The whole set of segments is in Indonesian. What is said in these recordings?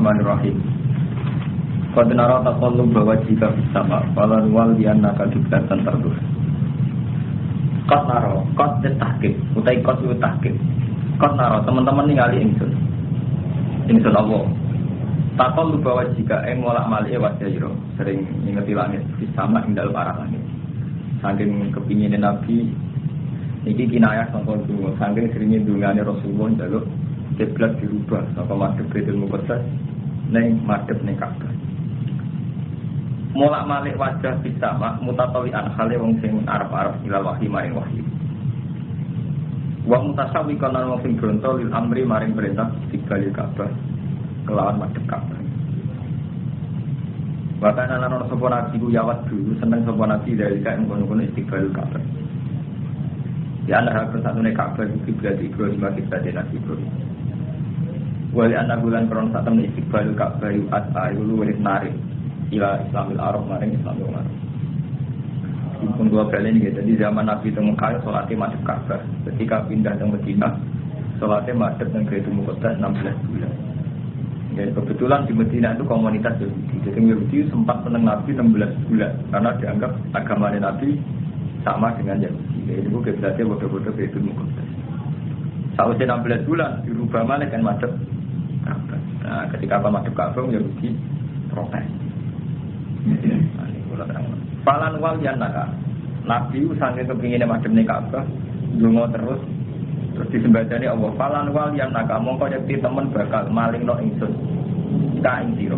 Bismillahirrahmanirrahim. Qad nara taqallub wajhika fis sama falan wal yanaka kiblatan tarduh. Qad nara qad tahqiq utai qad tahqiq. Qad nara teman-teman ningali ingsun. Ingsun Allah. Taqallub wajhika molak-malik wajah ira sering ngingeti langit fis sama ing dalem arah langit. Saking kepingine Nabi iki kinayah sangka dungo, saking seringe dungane Rasulullah njaluk kiblat dirubah saka madhep Baitul Muqaddas ning madhep ning Ka'bah. Molak-malik wajah bisa mak mutatawian hale wong sing arep-arep ilal wahyi maring wahyu. Wa mutasawiqan lan wong sing bronto lil amri maring perintah dibalik Ka'bah kelawan madhep Ka'bah. Bahkan anak-anak sapa nabi ku yawat dulu seneng sapa nabi dari kae ngono-ngono istiqbal Ka'bah. Ya Allah persatune Ka'bah iki kiblat Ibrahim kiblat Nabi Ibrahim. Wali anak bulan kron satem istiqbal Ka'bah yu'at ayulu wirid narik ila Islamil Arab maring Islamil Arab. Pun dua kali ini jadi zaman Nabi itu Mekah salatnya madhep Ka'bah. Ketika pindah ke Madinah salatnya madhep nang Baitul Muqaddas 16 bulan. Dan kebetulan di Madinah itu komunitas Yahudi. Jadi Yahudi sempat menang Nabi 16 bulan karena dianggap agama Nabi sama dengan Yahudi. Jadi itu kiblatnya bodoh-bodoh Baitul Muqaddas. Sausnya 16 bulan dirubah malah kan madhep Ka'bah. Nah, ketika apa madhep Ka'bah Yahudi protes. Falan wal yanaka. Nabi saking kepingine madhep ning Ka'bah, ndonga terus disembadani Allah. Falan wal yanaka mongko yakti temen bakal malingno ingsun. Ka ing sira.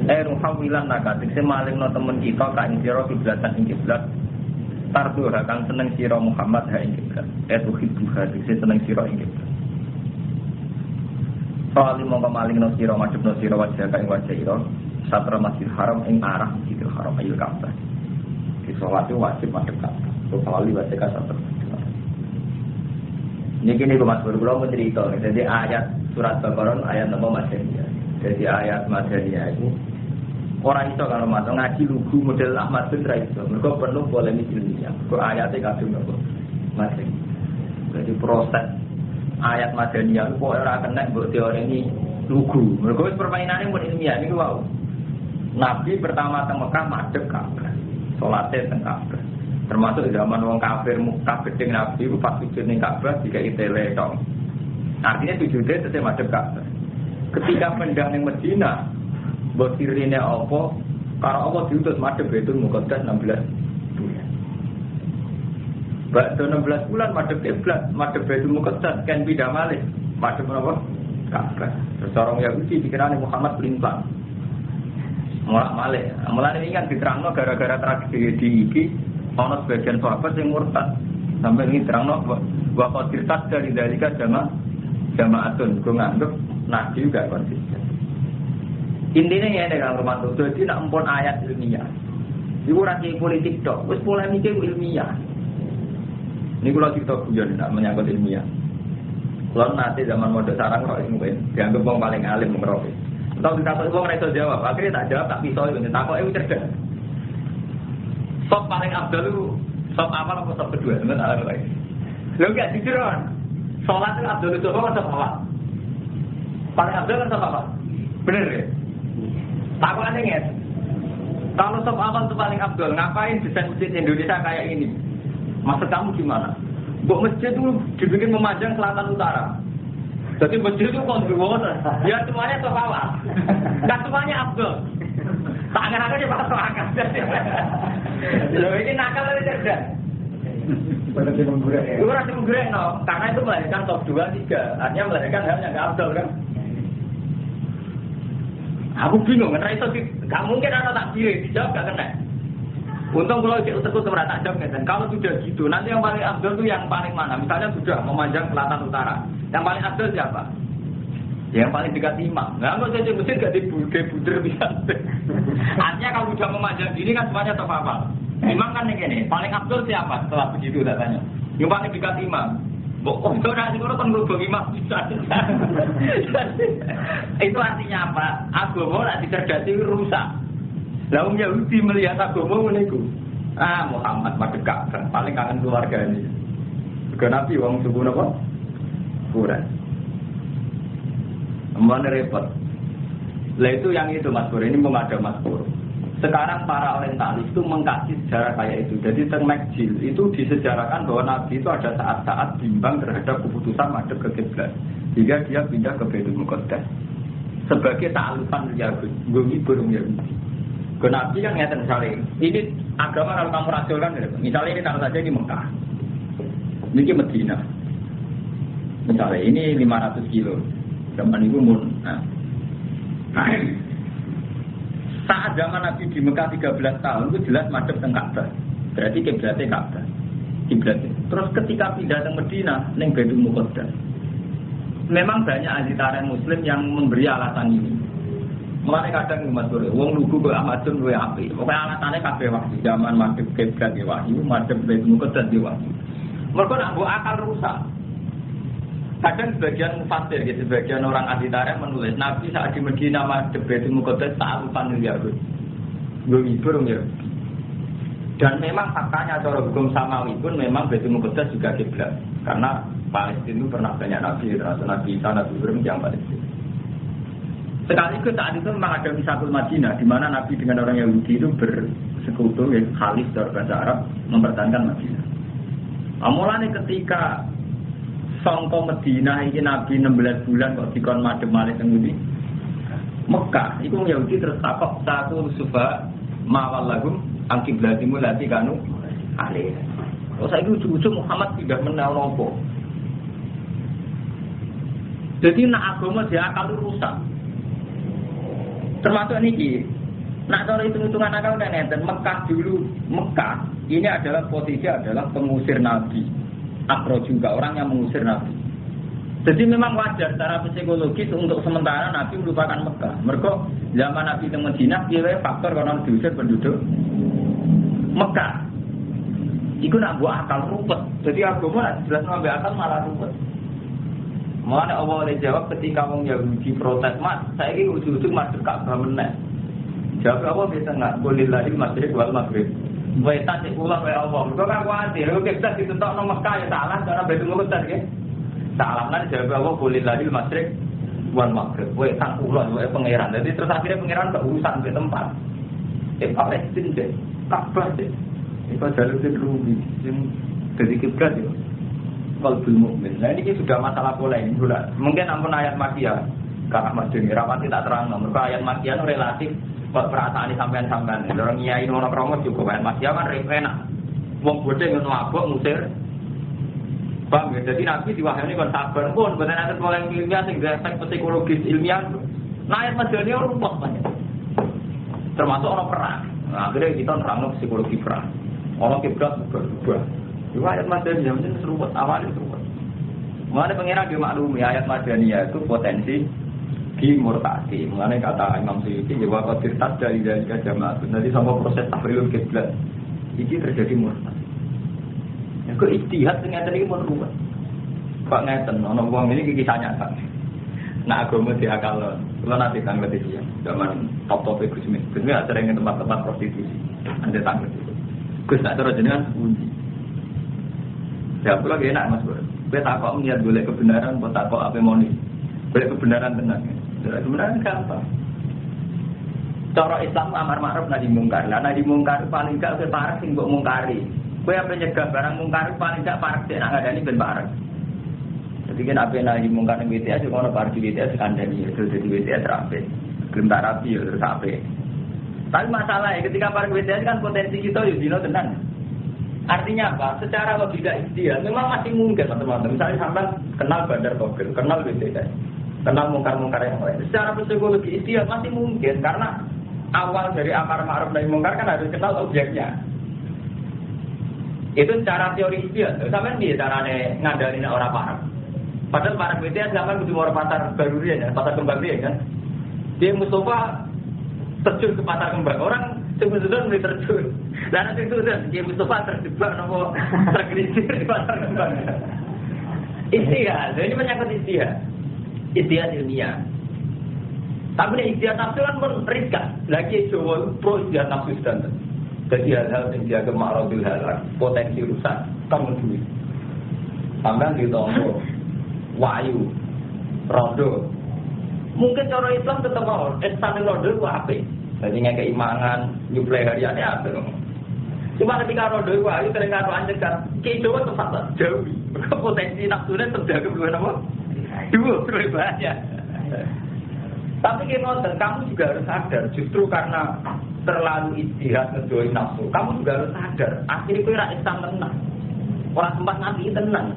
Ruhawilan naka tekse malingno temen kita ka ing sira kiblatan ing kiblat. Tardu kang seneng sira Muhammad ha ing kiblat. Tuhibbuha tekse seneng sira ing kiblat. Soale mongko malingno sira madhepno sira wajah ka ing wajah ira. Satra Masjidil Haram ing arah Masjidil Haram ayul Ka'bah. Di salat itu wajib madhep Ka'bah. Kecuali wajib ka satra. Niki Mas Bro mencerita. Jadi ayat surat Al-Baqarah ayat nomor Madaniyah. Jadi ayat Madaniyah itu orang itu kalau masuk ngaji lugu model Ahmad bin Raiso. Mereka penuh polemik ilmiah. Kok ayatnya kadung apa? Madaniyah. Jadi proses ayat Madaniyah itu orang kena buat teori ini lugu. Mereka permainannya pun ilmiah ini wow. Nabi pertama ke Mekah madhep Ka'bah. Salatnya teng Ka'bah. Termasuk zaman wong kafir Mekah gedeng Nabi ku pas sujud ning Ka'bah dikai tele tok. Artinya sujudnya tetep madhep Ka'bah. Ketika pindah ning Madinah, mbok sirine apa? Karo apa diutus madhep Baitul Muqaddas 16 bulan. Bakdo 16 bulan madhep kiblat, madhep Baitul Muqaddas kan pindah malih. Madhep apa? Ka'bah. Terus orang Yahudi dikirane Muhammad blimpang. Mulak malih. Mulane ini kan diterangno gara-gara tragedi iki ana sebagian sahabat yang murtad. Sampai ini terangno wa qadirtat dari dalika jamaatun go nganggep nabi juga konsisten. Intinya ya dengan rumah itu jadi nak empon ayat ilmiah. Iku ora politik tok, wis polemik ilmiah. Ini kalau cerita guyon nak menyangkut ilmiah. Kalau nanti zaman mode sarang roh mungkin dianggap wong paling alim ngeroh. Tahu ditakut wong ora iso jawab, akhirnya tak jawab tak pisau itu takoke cerdas. Sop paling abdal itu sop awal atau sop kedua? Benar tak lagi? Lo enggak jujur kan? Sholat itu abdal itu apa sop awal? Paling abdal kan sop apa? Bener ya? Takut aneh ya? Kalau sop awal itu paling abdal, ngapain desain masjid Indonesia kayak ini? Maksud kamu gimana? Buat masjid itu dibikin memanjang selatan utara. Jadi masjid itu konduon, ya semuanya sop awal. Enggak semuanya abdal. Tak angan-angan dia bakal soakan. Loh ini nakal dari cerdas. Berarti menggurek ya? Berarti menggurek no. Karena itu melahirkan top 2, 3. Artinya melahirkan hal yang gak abdul kan. Aku bingung, karena itu gak mungkin ada tak kiri. Dijawab gak kena. Untung kalau dia utek tak jawab kan. Kalau sudah gitu, nanti yang paling abdul itu yang paling mana? Misalnya sudah memanjang selatan utara. Yang paling abdul siapa? Yang paling dekat imam. Nah, kalau saja mesin gak dibuder bisa. Artinya kalau sudah memanjang gini kan semuanya terpapar. Imam kan ini paling abdul siapa setelah begitu datanya? Yang paling dekat imam. Bokong itu nanti kalau kan berubah imam bisa. Itu artinya apa? Agama nanti terdasi rusak. Lalu Yahudi melihat agama menengku. Muhammad madhep Ka'bah paling kangen keluarga ini. Ke Nabi wong suku napa? Quraisy. Mana repot. Lah itu yang itu Mas Pur, ini mau ada Mas Pur. Sekarang para orientalis itu mengkaji sejarah kayak itu. Jadi teng Makjil itu disejarahkan bahwa Nabi itu ada saat-saat bimbang terhadap keputusan madhep ke kiblat. Jika dia pindah ke Baitul Muqaddas sebagai ta'alufan Yahudi, burung Yahudi. Ke Nabi yang ngeten misalnya, ini agama kalau kamu rasulkan, misalnya ini taruh saja di Mekah, ini Medina. Misalnya ini 500 kilo, zaman itu saat zaman Nabi di Mekah 13 tahun itu jelas madhep teng Ka'bah. Berarti kiblatnya Ka'bah. Kiblatnya. Terus ketika pindah ke Medina ning Baitul Muqaddas. Memang banyak ahli tarikh muslim yang memberi alasan ini. Mulane kadang Mas Bro, wong lugu kok Ahmadun luwe apik. Pokoke alasane kabeh wahyu. Zaman madhep kiblat ya wahyu, madhep Baitul Muqaddas ya wahyu. Mergo nak mbok akal rusak. Kadang sebagian mufassir, gitu, sebagian orang ahli tarikh menulis Nabi saat di Medina madhep Baitul Muqaddas ta'alufan Yahud. Burung ya. Dan memang faktanya cara hukum samawi pun memang Baitul Muqaddas juga kiblat. Karena Palestina itu pernah banyak Nabi, termasuk Nabi Isa, Nabi Ibrahim yang Palestina. Sekaligus saat itu memang ada Misatul Madinah, di mana Nabi dengan orang Yahudi itu bersekutu, ya, khalif dalam bahasa Arab, mempertahankan Madinah. Mulanya ketika sangka Medina iki Nabi 16 bulan kok dikon madhep malih teng ngendi? Mekah. Iku Yahudi terus takok satu suba mawal lagum angkiblatimu lati kanu alih. Kok saiki ujug-ujug Muhammad tidak menel nopo. Jadi nak agama dia akal rusak. Termasuk niki. Nak cara hitung-hitungan akal kan enten Mekah dulu. Mekah ini adalah posisi adalah pengusir Nabi. Akro juga orang yang mengusir Nabi. Jadi memang wajar secara psikologis untuk sementara Nabi melupakan Mekah. Mereka zaman Nabi di Madinah, dia faktor karena diusir penduduk Mekah. Itu nak buat akal ruwet. Jadi agama jelas ngambil akal malah ruwet. Mulane Allah oleh jawab ketika wong Yahudi protes, "Mas, saya ini ujug-ujug masuk Ka'bah meneh." Jawab apa bisa enggak? Qulillahil masyriq wal maghrib. Wetan sik kula wae Allah. Mergo kan kuwatir, kok kita ditentokno Mekah ya salah cara Baitul Muqaddas nggih. Salah lan jawab Allah qulillahil masyriq wal maghrib. Wetan kula wae pangeran. Jadi terus akhirnya pangeran gak urusan ke tempat. Palestina deh, Ka'bah deh. Itu jalur rugi sing dadi kiblat yo. Qalbul mukmin. Nah ini sudah masalah pola ini. Mungkin ampun ayat Makkiyah. Kak Ahmad Deni rapati tak terang. Mergo ayat Makkiyah itu relatif kok perasaan sampean-sampean. Orang nyai ono kromo cukup ayat Makkiyah kan enak. Wong bodhe ngono abok ngusir. Bang, jadi Nabi diwahyani kon sabar pun boten ada pola ilmiah sing efek psikologis ilmiah. Nah ayat Makkiyah ora rumput banyak. Termasuk orang perang. Nah, akhirnya kita nerangno psikologi perang. Orang kiblat berubah. Itu ayat Madaniyah mungkin seruput awal itu seruput. Mengenai pengira dimaklumi ayat Madaniyah itu potensi dimurtadi. Mengenai kata Imam Suyuti bahwa kodirtas dari jamaah. Nanti sama proses tahrilul kiblat ini terjadi murtad. Yang ke ijtihad ternyata ini merubah. Pak ngeten, orang uang ini kisahnya kan. Nah agama diakalon. Kalau nanti tanggal dia zaman top Gusmi sering ke tempat-tempat prostitusi. Nanti tanggal itu. Gus nak terus jenengan bunyi. Ya aku lagi enak Mas Bro. Kowe takok niat golek kebenaran, mbok takok apa mau nih. Golek kebenaran tenang. Kebenaran gampang. Cara Islam amar ma'ruf nahi mungkar. Lah nahi mungkar paling gak separah sing mbok mungkari. Kowe apa nyegah barang mungkar paling gak parek nek ngadani ben parek. Jadi kan apa nahi mungkar ning WTS kok ono parek di WTS kandhani itu dadi WTS rapi. Gentar rapi ya terus ape. Tapi masalahnya ketika parek WTS kan potensi kita yo dino tenan. Artinya apa? Secara logika ijtihad memang masih mungkin teman-teman. Misalnya sampai kenal Bandar Togel, kenal BTS, kenal mungkar-mungkar yang lain. Secara psikologi ijtihad masih mungkin karena awal dari amar ma'ruf nahi mungkar kan harus kenal objeknya. Itu cara teori ijtihad. Sampai dia carane ngandalin orang parek. Padahal parek BTS sampai butuh orang pasar Barurian ya, pasar kembang dia kan. Dia Mustafa terjun ke pasar kembang orang. Sebenarnya mulai terjun. Dan nanti itu dia Mustafa terjebak nopo tergelincir di pasar kembang. Ijtihad, ini menyangkut ijtihad. Ijtihad ilmiah. Tapi nih ijtihad nafsu kan pun riskan. Lagi Jawa pro ijtihad nafsu standar. Jadi hal-hal yang dia kemaraubil halal, potensi rusak, kamu duit. Sampai di tonggo, wayu, rodo, Mungkin cara Islam tetap mau ihsan rodo ku apik. Dadi ngekek imangan, nyuplai hariane apik. Cuma ketika rodo ku ayu sering karo ancekan, ki Jawa tempat jauh. Potensi nafsune terjaga dua apa? Dua bahaya. Tapi kamu juga harus sadar, justru karena terlalu ijtihad ngedoi nafsu, kamu juga harus sadar, akhirnya kowe ra ihsan tenang. Orang sempat nabi tenang.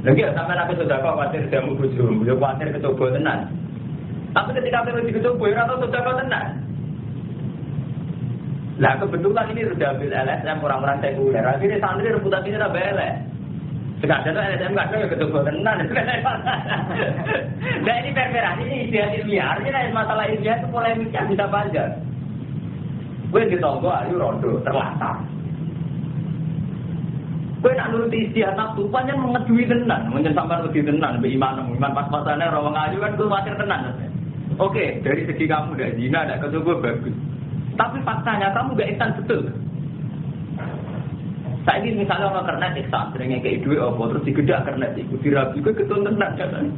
Lagi sampai nabi sudah kau khawatir jamu bojomu, yo khawatir kecoba tenan. Tapi ketika kowe dicoba ora tau sudah kau tenang. Lah kebetulan ini sudah ambil LSM orang-orang sekuler. Akhirnya santri reputasinya udah belek. Sekadar LSM nggak ada yang kecoba tenan. Nah ini perkara ini istilah ilmiah. Artinya masalah ilmiah itu polemiknya bisa panjang. Gue ditonggo ayu rondo terlatar. Gue nak nuruti istilah nafsu, panjang mengedui tenan, sampai lebih tenan, iman pas-pasannya rawang ayu kan gue khawatir tenan. Oke, dari segi kamu udah zina, ada kecoba bagus. Tapi faktanya kamu gak ihsan betul. Saya ini misalnya orang kernet ihsan, seringnya kayak duit apa, terus digedak kernet itu, dirabi gue ketun tenan kan.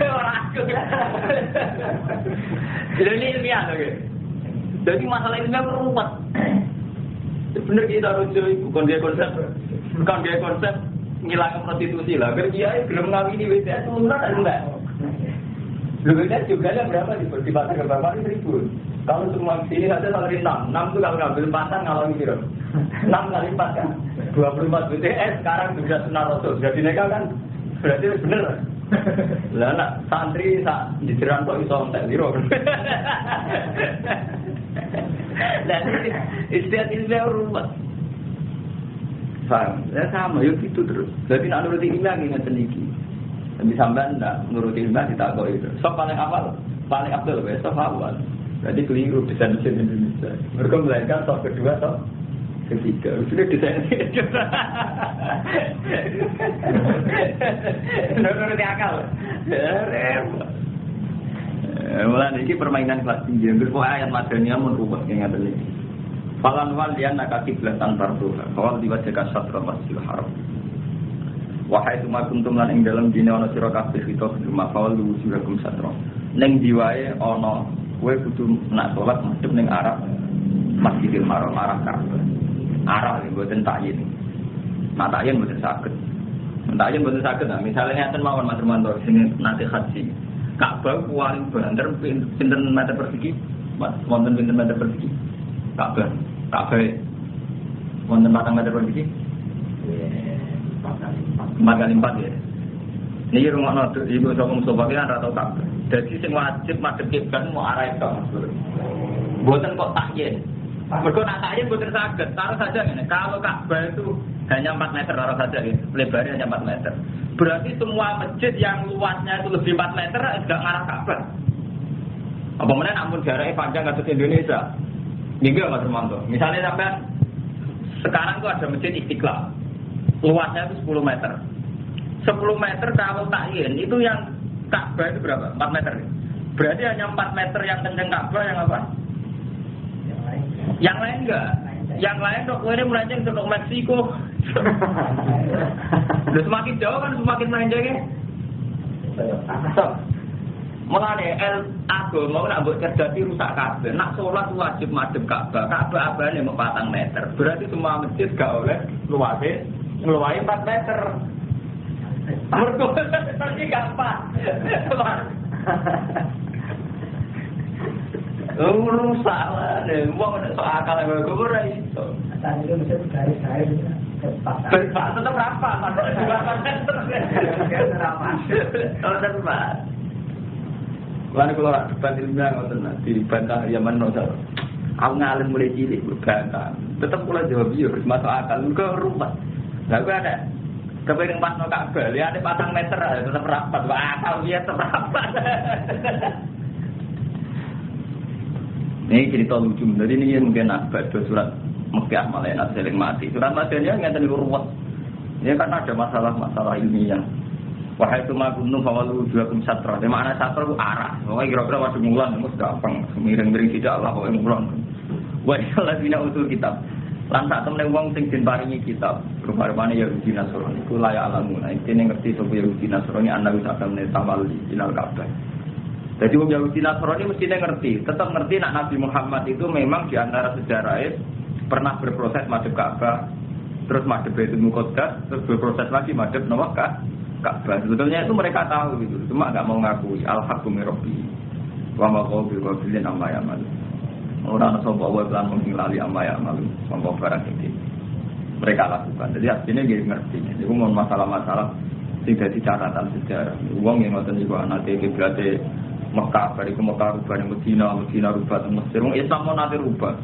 Orang aku. Jadi ilmiah loh. Jadi masalah ilmiah berumat. Bener kita rujuk bukan dia konsep ngilangin prostitusi lah. Kerja belum ngawini WTS murah dan enggak. WTS juga ada berapa di pasar ke berapa 1.000. Kalau semua sini saja salary 6 itu kalau ngambil pasar ngalami kira 6 kali 4 kan 24 WTS sekarang juga senaroso sudah dineka kan berarti bener. Lah nak santri dijeran kok iso entek liro. Dan istiadat ilmiah rumah. Paham? Ya sama, yuk gitu terus. Jadi nak nuruti ilmiah ingat sedikit. Tapi sampai nak nuruti ilmiah ditakut itu. Sok paling awal, paling abdul, sok awal. Jadi keliru desain-desain Indonesia. Mereka melainkan sok kedua, sok ketiga. Sudah desain itu. Nuruti akal. Repot. Mulai ini permainan kelas tinggi. Berpuluh ayat Madaniyah menurut yang ada ini. Falan wal dia nak kiblatan tarduha. Kawal diwajibkan satra masjidil haram. Wahai semua kuntum lan ing dalam dina ana sira kabeh kita rumah kawal wujurakum satra. Ning diwae ana kowe kudu nak salat madhep ning arah Masjidil Haram arah Ka'bah. Arah mboten takyin. Nek takyin mboten saged. Takyin mboten saged. Misalnya ngaten mawon Mas Romanto sing nanti haji. Ka'bah paling banter pinten meter persegi? Wonten pinten meter persegi? Ka'bah wonten 4 meter persegi? 4 kali 4 ya. Niki rumakno ibu sapa Mustafa ki ora tau Ka'bah. Dadi sing wajib madhep kiblat mau arah itu. Mboten kok takyin. Mergo nak takyin mboten saged. Taruh saja ngene. Kalau Ka'bah itu hanya 4 meter taruh saja gitu. Lebarnya hanya 4 meter. Berarti semua masjid yang luasnya itu lebih 4 meter enggak ngarah Ka'bah. Apa meneh namun jaraknya panjang kados Indonesia. Nggih Mas Romanto. Misalnya sampai sekarang tuh ada masjid Istiqlal. Luasnya itu 10 meter. 10 meter kalau takyin itu yang Ka'bah itu berapa? 4 meter. Berarti hanya 4 meter yang kenceng Ka'bah yang apa? Yang lain enggak. Yang lain dok ini melenceng ke Meksiko. Udah semakin jauh kan semakin melencengnya. Mulane agama nak mbok cerdasi rusak kabeh. Nak salat wajib madhep Ka'bah. Ka'bah abane mau 4 meter. Berarti semua masjid gak oleh luase ngluwahi 4 meter. Mergo pasti gampang. Rusak lah, wong nek sok akal kok ora iso. Tadi itu mesti garis-garis tetap berapa? Berapa? Lan kula ora debat ilmiah ngoten di bantah Yaman Nosal. Aku ngalim mulai cilik berbantah. Tetap kula jawab yo masuk akal kok ruwet. Lah kuwi ada kepengen pas no Ka'bah, lihat 4 meter tetap rapat. Wah, akal dia tetap rapat. Ini cerita lucu. Jadi ini mungkin baca surat Mekkah Malayanat Seling Mati. Surat Madaniyah nggak ruwet. Ini karena ada masalah-masalah ilmiah. Wahai tumakunum fawalu juakum satra. Di mana satra itu arah. Pokoknya kira-kira waktu mulan itu gampang. Miring-miring tidak Allah pokoknya mulan. Wahai ladina utul kitab. Lan sak temne wong sing den paringi kitab, rupa-rupane Yahudi Nasrani iku layak alamu. Nah, intine ngerti sapa Yahudi Nasrani ana wis sak temne tawal ilal Ka'bah. Jadi wong Yahudi Nasrani mesti ngerti, tetap ngerti nak Nabi Muhammad itu memang di antara sejarahnya pernah berproses madhep Ka'bah, terus madhep Baitul Muqaddas, terus berproses lagi madhep Ka'bah. Sebetulnya itu mereka tahu gitu, cuma enggak mau ngakui al-haqqu min rabbi. Wa ma qawbi qabilin amma ya'mal. Orang sapa wae lan menghilali amma ya'mal, sangka barang iki. Mereka lakukan. Jadi artinya dia ngerti. Jadi mau masalah-masalah sing dadi catatan sejarah. Wong yang ngoten niku anate kiblate Mekah, bari ke Mekah rubah ning Madinah, Madinah rubah teng Mesir. Wong Islam mau nate rubah.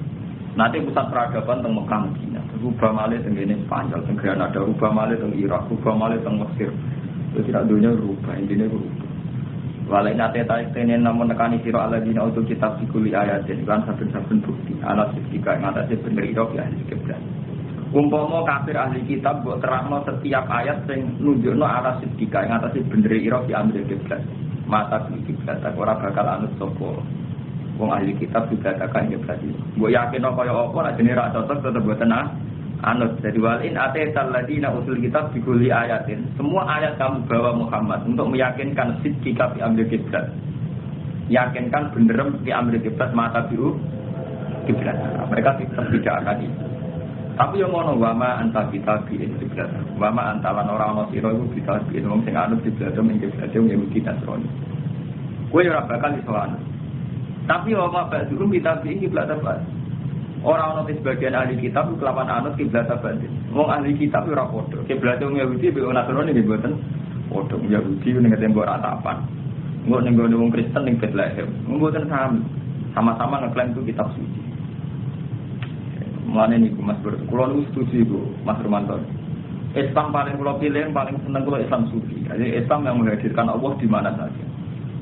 Nate pusat peradaban teng Mekah Madinah. Rubah malih teng kene Spanyol, teng Granada, rubah malih teng Irak, rubah malih teng Mesir. Itu tidak dunia rubah, intine rubah. Walai nate taitene namun nekani sira aladina utul kitab sikuli ayatin kan saben-saben bukti alat fisika yang atasé bener ira ya ahli kitab. Umpama kafir ahli kitab mbok terangno setiap ayat sing nunjukno alat fisika yang atasé bener ira diambil kitab. Mata kitab ora bakal anut sapa. Wong ahli kitab juga takkan ya berarti. Mbok yakin kaya apa nek jenenge ra cocok tetep boten anut. Jadi walin atal ladina utul kitab bikuli ayatin. Semua ayat kamu bawa Muhammad untuk meyakinkan sidqika fi amri kiblat. Yakinkan bener di amri kiblat mata biu kiblat. Mereka tidak akan itu. Tapi yang ngono wama anta kitab bi kiblat. Wama antalan orang sira iku bisa bi wong sing anut kiblat ning kiblat yang kita Nasrani. Kowe ora bakal iso anut. Tapi wama ba'dhum kitab bi kiblat apa? Orang-orang sebagian ahli kitab kelawan anut kiblat abadi. Wong ahli kitab ora padha. Kiblat wong Yahudi be Nasrani nggih mboten padha. Yahudi ning tembok ratapan. Engko ning gone wong Kristen ning Bethlehem. Mboten sama-sama ngeklaim itu kitab suci. Mulane niku Mas Bro, kula niku setuju iku Mas Romanto. Islam paling kula pilih, paling seneng kula Islam sufi. Jadi Islam yang menghadirkan Allah di mana saja.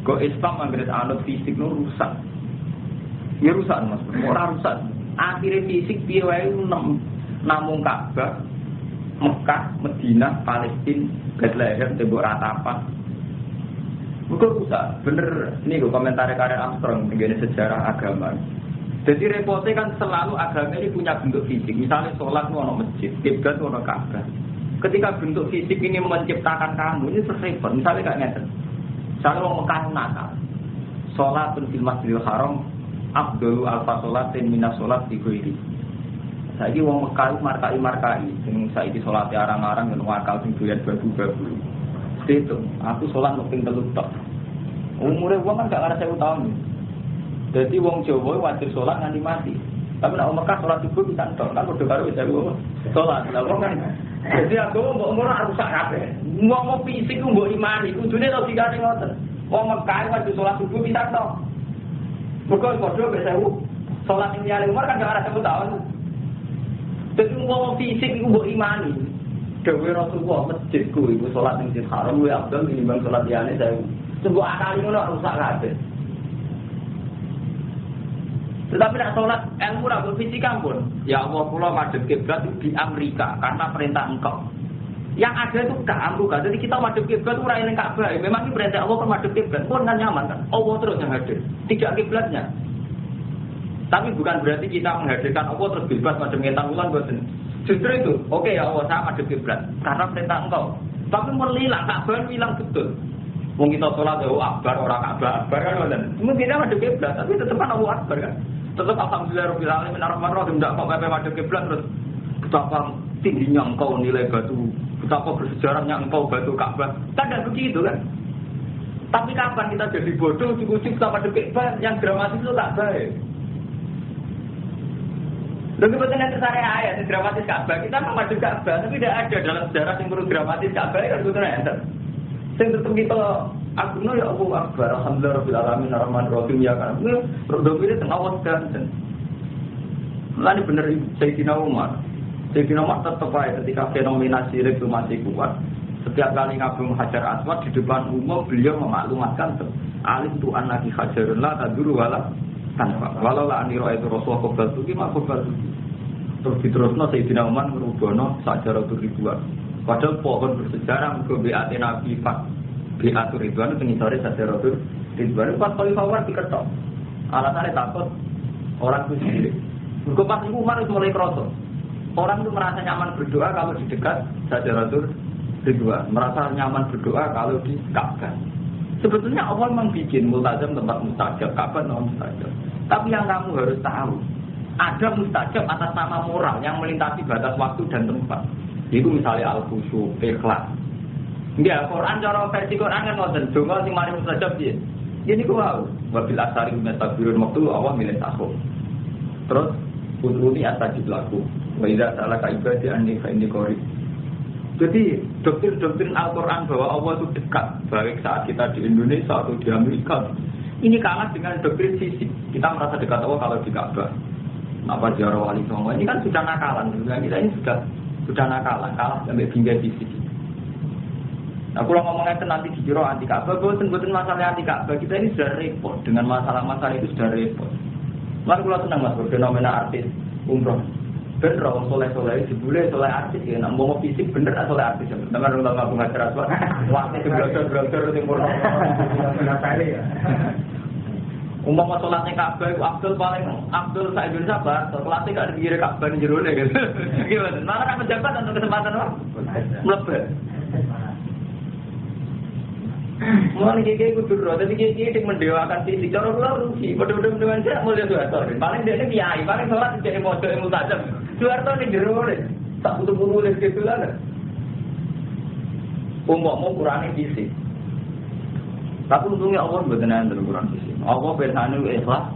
Kok Islam anggere anut fisik nu rusak. Ya rusak Mas Bro, ora rusak. Akhirnya fisik piye wae namung Ka'bah, Mekah, Madinah, Palestina, Bethlehem, tembok ratapan. Muga rusak. Bener niku komentare Karen Armstrong ngene sejarah agama. Jadi repotnya kan selalu agama ini punya bentuk fisik. Misalnya sholat itu ada masjid, kiblat itu ada Ka'bah. Ketika bentuk fisik ini menciptakan kamu, ini repot. Misalnya kayak ngeten. Misalnya orang Mekah nakal. Sholat fil Masjidil Haram Abdul alfa sholatin minas sholat di kuiri. Saiki wong Mekah markai. Sing saiki salate arang-arang ngono akal sing doyan babu-babu. Itu, aku sholat nek ping 3 tok. Umure wong kan gak ngarep 1000 tahun. Jadi wong Jawa wajib sholat nganti mati. Tapi nek Mekah sholat subuh bisa tok, kan padha karo wis sholat. Lah wong kan jadi aku mbok ngono rusak kabeh. Wong fisik ku mbok imani, kudune logikane ngoten. Wong Mekah wajib sholat subuh bisa tok. Bukan bodoh bersama sholat ini yang umur kan gak ada 10 tahun. Jadi ngomong fisik itu buat imani. Dewi Rasulullah masjidku itu sholat yang di haram gue abdul minimal sholat yang ini saya. Sebuah akal ini rusak kabeh. Tetapi nak sholat ilmu ragu fisika pun. Ya Allah kula madhep kiblat di Amerika karena perintah engkau. Yang ada itu Ka'bah. Jadi kita madhep kiblat ora ning Ka'bah. Memang ini perintah Allah madhep kiblat pun kan nyaman kan. Allah terus yang hadir, tidak kiblatnya. Tapi bukan berarti kita menghadirkan Allah terus bebas madhep ngetan ulang boten. Justru itu, oke ya Allah saya madhep kiblat karena perintah engkau. Tapi melilang Ka'bah hilang betul. Wong kita salat ya akbar ora Ka'bah akbar kan ngoten. Mungkin kita madhep kiblat tapi tetep kan Allah akbar kan. Tetep alhamdulillahirabbil alamin arrahmanirrahim ndak kok madhep kiblat terus betapa tingginya engkau nilai batu, betapa bersejarahnya engkau batu Ka'bah. Kan tidak begitu kan? Tapi kapan kita jadi bodoh, cukup-cukup sama Ka'bah yang dramatis itu tak baik. Lalu betul nanti saya ayat yang dramatis Ka'bah, kita memadu Ka'bah, tapi tidak ada dalam sejarah yang perlu dramatis Ka'bah, kan betul nanti. Yang tetap kita, aku ya Allah Akbar, alhamdulillah rabbil alamin arrahmanirrahim ya kan. Rodok ini tengah wadah. Lalu benar Sayyidina Umar. Sayyidina Umar tetap aja ketika fenomena syirik itu masih kuat. Setiap kali ngabung Hajar Aswad di depan umum beliau memaklumatkan alim tu anaki hajarun la taduru wala tanfa. Walau la aniro itu Rasulullah kobal tuki mak kobal tuki. Terus diterusno Sayyidina Umar merubono sajaratul ribuan. Padahal pohon bersejarah ke BAT Nabi Fat BAT Ridwan itu ngisore sajaratul ribuan. Pas kali Umar diketok. Alasannya takut orang itu syirik. Mergo pas Umar mulai kroso. Orang itu merasa nyaman berdoa kalau di dekat Syajaratul Ridwan, merasa nyaman berdoa kalau di Ka'bah. Sebetulnya Allah memang bikin multazam tempat mustajab, Ka'bah non mustajab. Tapi yang kamu harus tahu, ada mustajab atas nama moral yang melintasi batas waktu dan tempat. Itu misalnya al-khusyu, ikhlas. Enggak, Quran cara versi Quran kan ngoten, donga sing mari mustajab piye? Ini ku wau, wabil asari metabirun waktu Allah milih takut. Terus udhuni astajib laku. Wa idza salaka ibadi anni fa inni qarib. Jadi doktrin Al-Quran bahwa Allah itu dekat, baik saat kita di Indonesia atau di Amerika, ini kalah dengan doktrin fisik. Kita merasa dekat Allah kalau di Ka'bah. Apa ziarah wali songo ini kan sudah nakalan. Kita ini sudah nakalan, kalah sampai hingga fisik. Nah, kalau ngomongnya itu nanti dikira anti Ka'bah, bukan masalah anti Ka'bah. Kita ini sudah repot dengan masalah-masalah itu sudah repot. Lalu kalau senang mas fenomena artis umroh. Bener orang soleh-soleh, jebule soleh artis ya, nak mau fisik bener atau soleh artis ya. Dengan orang ngabung ngajar asal, waktu itu belajar timur. Benar sekali ya. Umpama sholatnya Ka'bah itu Abdul sa Indonesia bah, kelasnya gak ada pikir Ka'bah di jero gitu. Gimana? Malah kan pejabat untuk kesempatan apa? Melebar. Mulai kiai kudu ro, dadi kiai sing mendewakan fisik cara kula rugi. Padha-padha dengan saya mulya Soeharto. Paling dia ini kiai, paling sholat jadi model ilmu tajam. Soeharto ning jero le. Tak butuh-butuh le gitu lah. Umpama kurane fisik. Tapi untungnya Allah mboten enten kurang fisik. Allah bersane ikhlas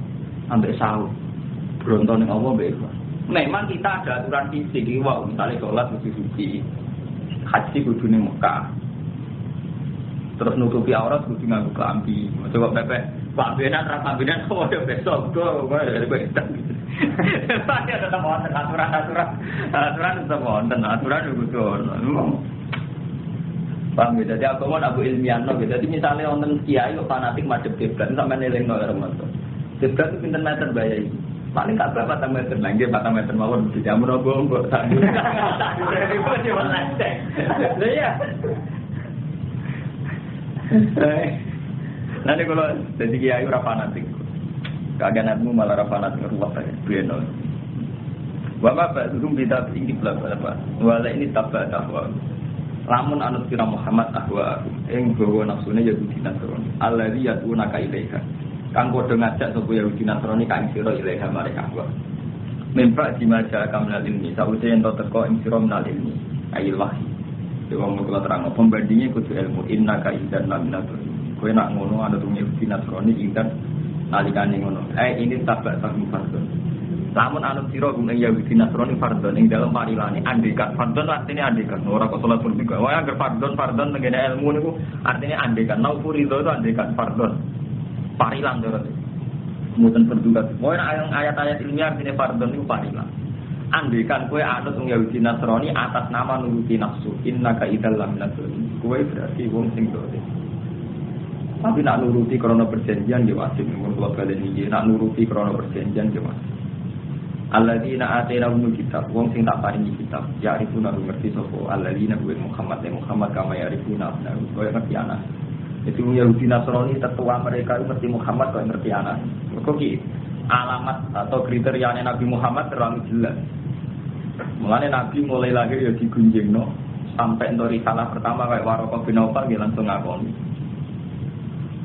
sampai sahur. Bronto ning Allah mbek ikhlas. Memang kita ada aturan fisik iki wae, misale sholat kudu suci. Haji kudu ning Mekah. Terus nutupi aurat kudu nganggo klambi. Coba pepek, Pak Benan ra kambinan kok yo besok do dari bedan. Pasti ada aturan tetap wonten, aturan kudu ono. Paham ya? Jadi aku mau abu ilmiah no. Jadi misalnya wonten kiai kok fanatik madhep kiblat sampe nelingno karo mas. Kiblat itu pinten meter bayai. Paling gak berapa meter, nggih 4 meter mawon dijamun opo mbok tak. Tak iku cuma lecek. Lha iya. Nanti kalau jadi kiai ora fanatik, kaganatmu malah ora fanatik ruwet aja, beno. Bapak belum bisa tinggi berapa? Wala ini tabah ahwa. Lamun anut kira Muhammad ahwa, yang bawa nafsunya Yahudi Nasrani. Alladzi yad'unaka ilaiha. Kang padha ngajak sapa Yahudi Nasrani kang sira ilaiha mereka ahwa. Mempak dimaja kamnal ilmi, sawise ento teko ing sira menal ilmi, ayil wahyi. Dewa mula terang pembandingnya kudu ilmu innaka idzan laminatur. Kowe nak ngono ana tunggu Nasrani idzan nalikane ngono. Ini tabak sahum fardhon. Lamun anut sira gum ing Yahudi Nasrani fardhon ing dalem parilane andekan fardhon artinya andekan ora kok salat pun juga. Wah angger fardhon tengene ilmu niku artinya andekan. Naufurido itu andekan fardhon. Parilan to. Mboten berduga. Pokoke ayat-ayat ilmiah artinya fardhon niku parilan. Andekan kue anut Yahudi Nasrani atas nama nuruti nafsu, innaka idzal laminatul. Kue berarti wong sing dolim. Tapi nak nuruti karena perjanjian dia wajib. Menurut kalian ini, nak nuruti karena perjanjian dia wajib. Alladzina atainahumul kitab, wong sing tak paringi kitab, ya'rifuna ngerti sapa alladzina kuwi Muhammad kama ya'rifuna abnahu. Kue ngerti anak. Itu Yahudi Nasrani tetua mereka ngerti Muhammad kok ngerti anak. Kok ki alamat atau kriteria Nabi Muhammad terlalu jelas. Mulane Nabi mulai lahir ya digunjingno sampai untuk risalah pertama kayak Waraqah bin Nawfal dia langsung ngakoni.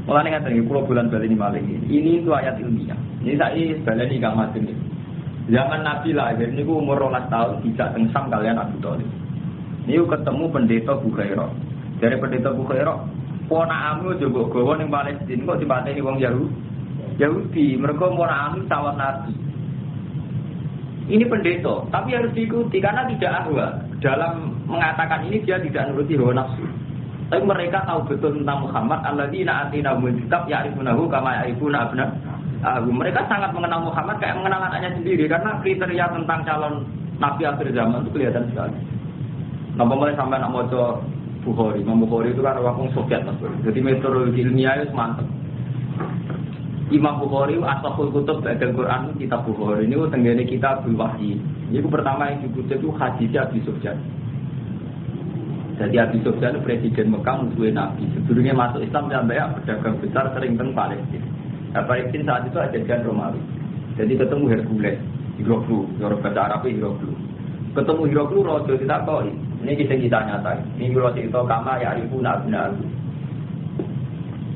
Mulane ngaten iki kula bulan bali malih ini itu ayat ilmiah. Ini saya baleni Kang Mas ini. Zaman Nabi lahir niku umur 12 tahun dijak teng Sam kalian Abu Thalib. Niku ketemu pendeta Bukhairah. Dari pendeta Bukhairah, ponakamu jogo gawa ning Palestina kok dipateni wong Yahudi, mereka ponakamu sawat Nabi. Ini pendeta, tapi harus diikuti karena tidak ahwa. Dalam mengatakan ini dia tidak nuruti hawa nafsu. Tapi mereka tahu betul tentang Muhammad. Alladzina atainahumul kitab ya'rifunahu kama ya'rifuna abna'ahum. Mereka sangat mengenal Muhammad kayak mengenal anaknya sendiri karena kriteria tentang calon nabi akhir zaman itu kelihatan sekali. Napa mulai sampai nak maca Bukhari. Imam Bukhari itu kan orang Soviet Mas. Jadi metodologi ilmiah itu mantap. Imam Bukhari asal kutub Al Quran kitab Bukhari ini tenggene kitab Wahyi. Ini pertama yang dikutip itu hadisnya Abi Sufyan. Jadi Abi Sufyan presiden Mekah musuh Nabi. Sebelumnya masuk Islam sampai pedagang besar sering teng Palestina. Palestina saat itu ada jalan Romawi. Jadi ketemu Hercules, Hiroklu, orang bahasa Arabnya Hiroklu. Ketemu Hiroklu rojo ditakoi. Ini kisah nyata. Ini kalau cerita kama ya ribu nabi.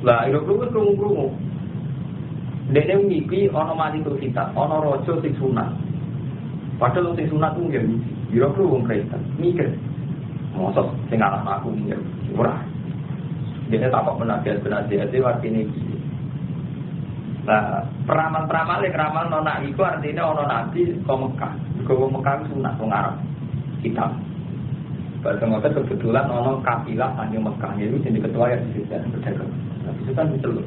Lah Hiroklu itu krungu-krungu. Dene ngiki ana mati terus kita, ana rojo sing sunat. Padahal sing sunat ku nggih Hiroklu wong Kristen. Mikir. Mosok sing arah aku nggih ora. Dene takok penasihat-penasihat itu artine iki. Nah, peramal-peramal nona iku artinya ono nabi ke Mekah. Ke Mekah sunat wong Arab. Hitam. Pada waktu kebetulan ono kafilah anjing Mekah itu jadi ketua yang disediakan berdagang. Tapi itu kan diceluk.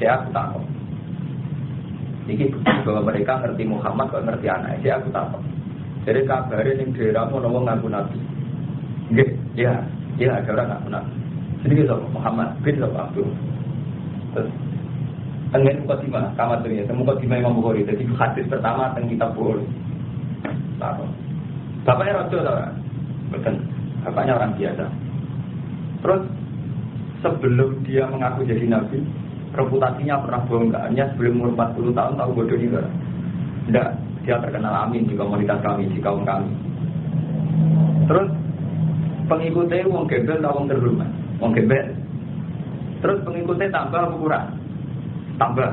Saya aku takut. Ini bukti bahwa mereka ngerti Muhammad kok ngerti anak. Saya aku takut. Jadi kabarin yang daerahmu ono ngaku nabi. Nggih, ya ada orang ngaku nabi. Jadi kita Muhammad bin Abdul. Terus tengah mukadimah, kamar dunia. Mukadimah Imam Bukhari. Jadi hadis pertama tentang kitab Bukhari. Tahu. Bapaknya rojo tau kan? Betul. Bapaknya orang biasa. Terus sebelum dia mengaku jadi nabi, reputasinya pernah bongkarnya sebelum umur 40 tahun tahu bodoh juga. Tidak, dia terkenal amin di komunitas kami, di kaum kami. Terus pengikutnya wong gembel atau wong terhormat, wong gembel. Terus pengikutnya tambah apa kurang? Tambah.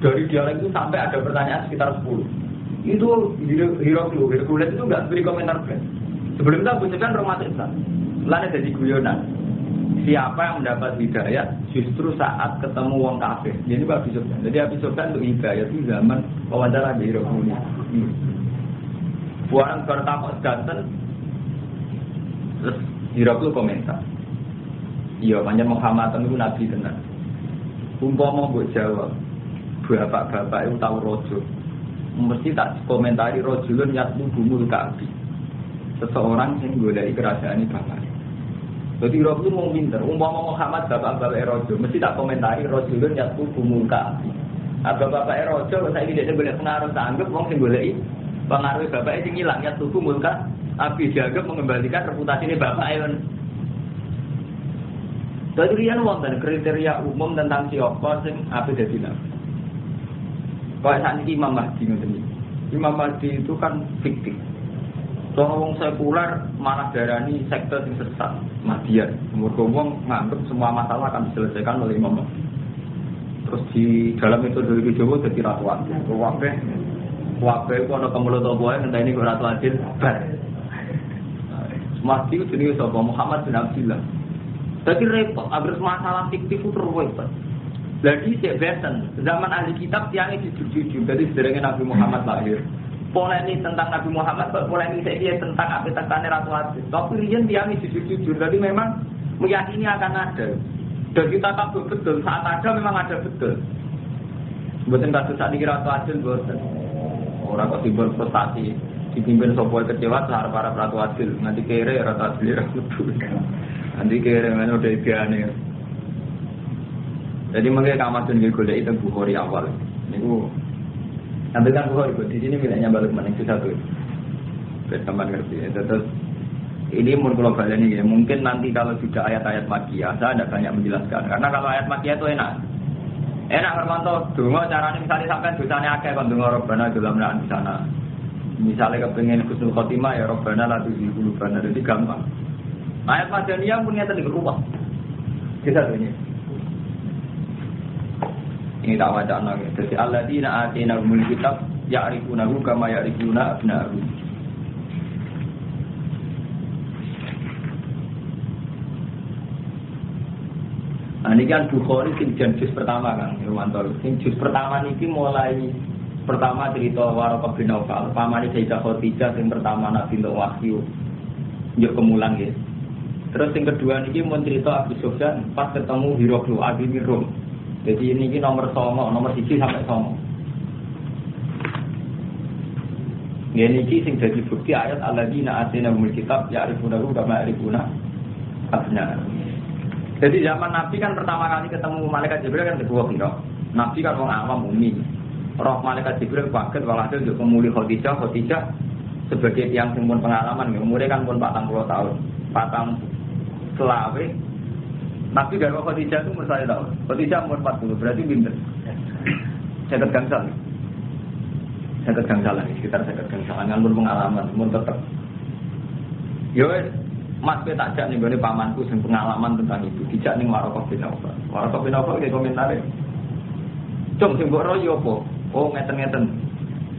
Dari dialek itu sampai ada pertanyaan sekitar 10. Itu Hiroklu itu nggak beri komentar kan. Sebelum itu Abu Sufyan Romat Islam. Lalu jadi guyonan. Siapa yang mendapat hidayah justru saat ketemu wong kafir. Jadi Abu Sufyan. Jadi Abu Sufyan itu hidayah itu zaman wawancara di Hiroklu ini. Buang bertakwa seganten. Terus Hiroklu komentar. Iya, panjang Muhammad itu nabi tenan. Umpama mbok jawab, bapak-bapak itu tahu rojo. Mesti tak komentari rojulun yatlu bumul ka'bi. Seseorang yang golek kerajaan ini bapak. Jadi Rasul mau pinter. Umpama Muhammad bapak-bapak rojo, mesti tak komentari rojulun yatlu bumul ka'bi. Bapak-bapak rojo saya iki dhek golek pengaruh tak anggap wong sing goleki pengaruh bapake sing ilang yatlu bumul ka'bi dianggap mengembalikan reputasi ini bapak ayon. Jadi rian wonten kriteria umum tentang siapa sing ape dadi nabi. Kayak saat ini Imam Mahdi ngoten iki. Imam Mahdi itu kan fiktif. Soal wong sekuler malah darani sekte sing sesat, Mahdian. Mergo wong nganggep semua masalah akan diselesaikan oleh Imam Mahdi. Terus di dalam itu dari Jawa dadi ratu adil. Wabe itu ana kemulut apa wae ngenteni kok ratu adil. Mahdi itu jenenge sapa? Muhammad bin Abdullah. Jadi repot, agar masalah fiktif itu terwujud. Jadi sebeten zaman ahli kitab tiangnya jujur-jujur. Jadi sederhana Nabi Muhammad lahir. Polemik tentang Nabi Muhammad, polemik saya tentang apa tentang Ratu Aziz. Tapi rian tiangnya jujur-jujur. Jadi memang meyakini akan ada. Dan kita kabur betul. Saat ada memang ada betul. Bukan kasus saat ini Ratu Aziz bukan. Orang kok timbul prestasi dipimpin sebuah kecewa sehar para Ratu Aziz. Nanti kere Ratu Aziz betul. Nanti kere mana udah idealnya. Jadi mungkin kamar dan golek itu Bukhari awal. Niku ambilkan Bukhari di sini miliknya balik mana itu satu. Berteman ngerti. Terus ini mungkin global ini ya. Mungkin nanti kalau sudah ayat-ayat Makkiyah saya tidak banyak menjelaskan. Karena kalau ayat Makkiyah itu enak. Enak Hermanto. Dungo caranya misalnya sampai dosanya akeh kan dungo Rabbana dalam di sana. Misalnya kepengen husnul khotimah ya Rabbana la tuzigh qulubana. Jadi gampang. Ayat Madaniyah punya tadi berubah. Kisah ini. Ini tak wajah lagi. Jadi alladzina atainahumul kitab ya'rifunahu kama ya'rifuna abna'ahum. Nah ini kan Bukhari sing juz pertama kan, Irwanto. Sing juz pertama niki mulai pertama cerita Waraqah bin Nawfal, pamane Sayyidah Khadijah sing pertama Nabi untuk wahyu. Yo kemulan nggih. Terus yang kedua niki mun cerita Abu Sufyan pas ketemu Hiroklu Abi Rum. Jadi ini nomor 1 sampai 9. Ini sing dadi bukti ayat alladzina atainahumul kitab ya'rifunahu kama ya'rifuna abna'ahum. Jadi zaman Nabi kan pertama kali ketemu malaikat Jibril kan kedua piro. Nabi kan wong awam ummi. Roh malaikat Jibril kaget walhasil yo kemuli Khadijah sebagai tiyang sing pun pengalaman umure kan pun 40 tahun. Patang selawe Nabi garwa Khadijah itu umur 1 tahun. Khadijah umur 40, berarti pinter. Saya gangsal. Saya gangsalan, sekitar saya gangsalan, nggak pengalaman, mun tetap. Yo, Mas tak jak nih, gue pamanku yang pengalaman tentang itu, dijak nih Waraqah bin Nawfal. Waraqah bin Nawfal kayak komentarnya, cung sing mbok royo apa? Oh ngeten-ngeten,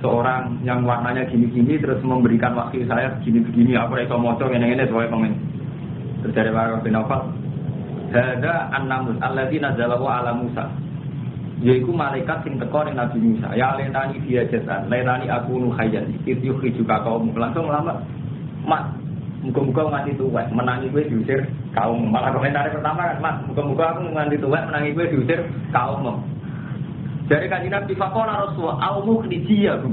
seorang yang warnanya gini-gini terus memberikan wakil saya gini-begini, aku rasa moco ngene-ngene sebagai komen. Terus dari Waraqah bin Nawfal, hada an-namus alladzina nazalahu ala Musa. Yaiku malaikat sing teko ning Nabi Musa. Ya letani dia jatan, letani aku nu khayyan. Itu juga kaum langsung lama. Mas, muga-muga nganti tuwek menangi kowe diusir kaum. Malah komentar pertama kan, Mas, muga-muga aku nganti tuwek menangi kowe diusir kaum. Dari kanjeng Nabi faqala Rasul, "Aumu khidiyah."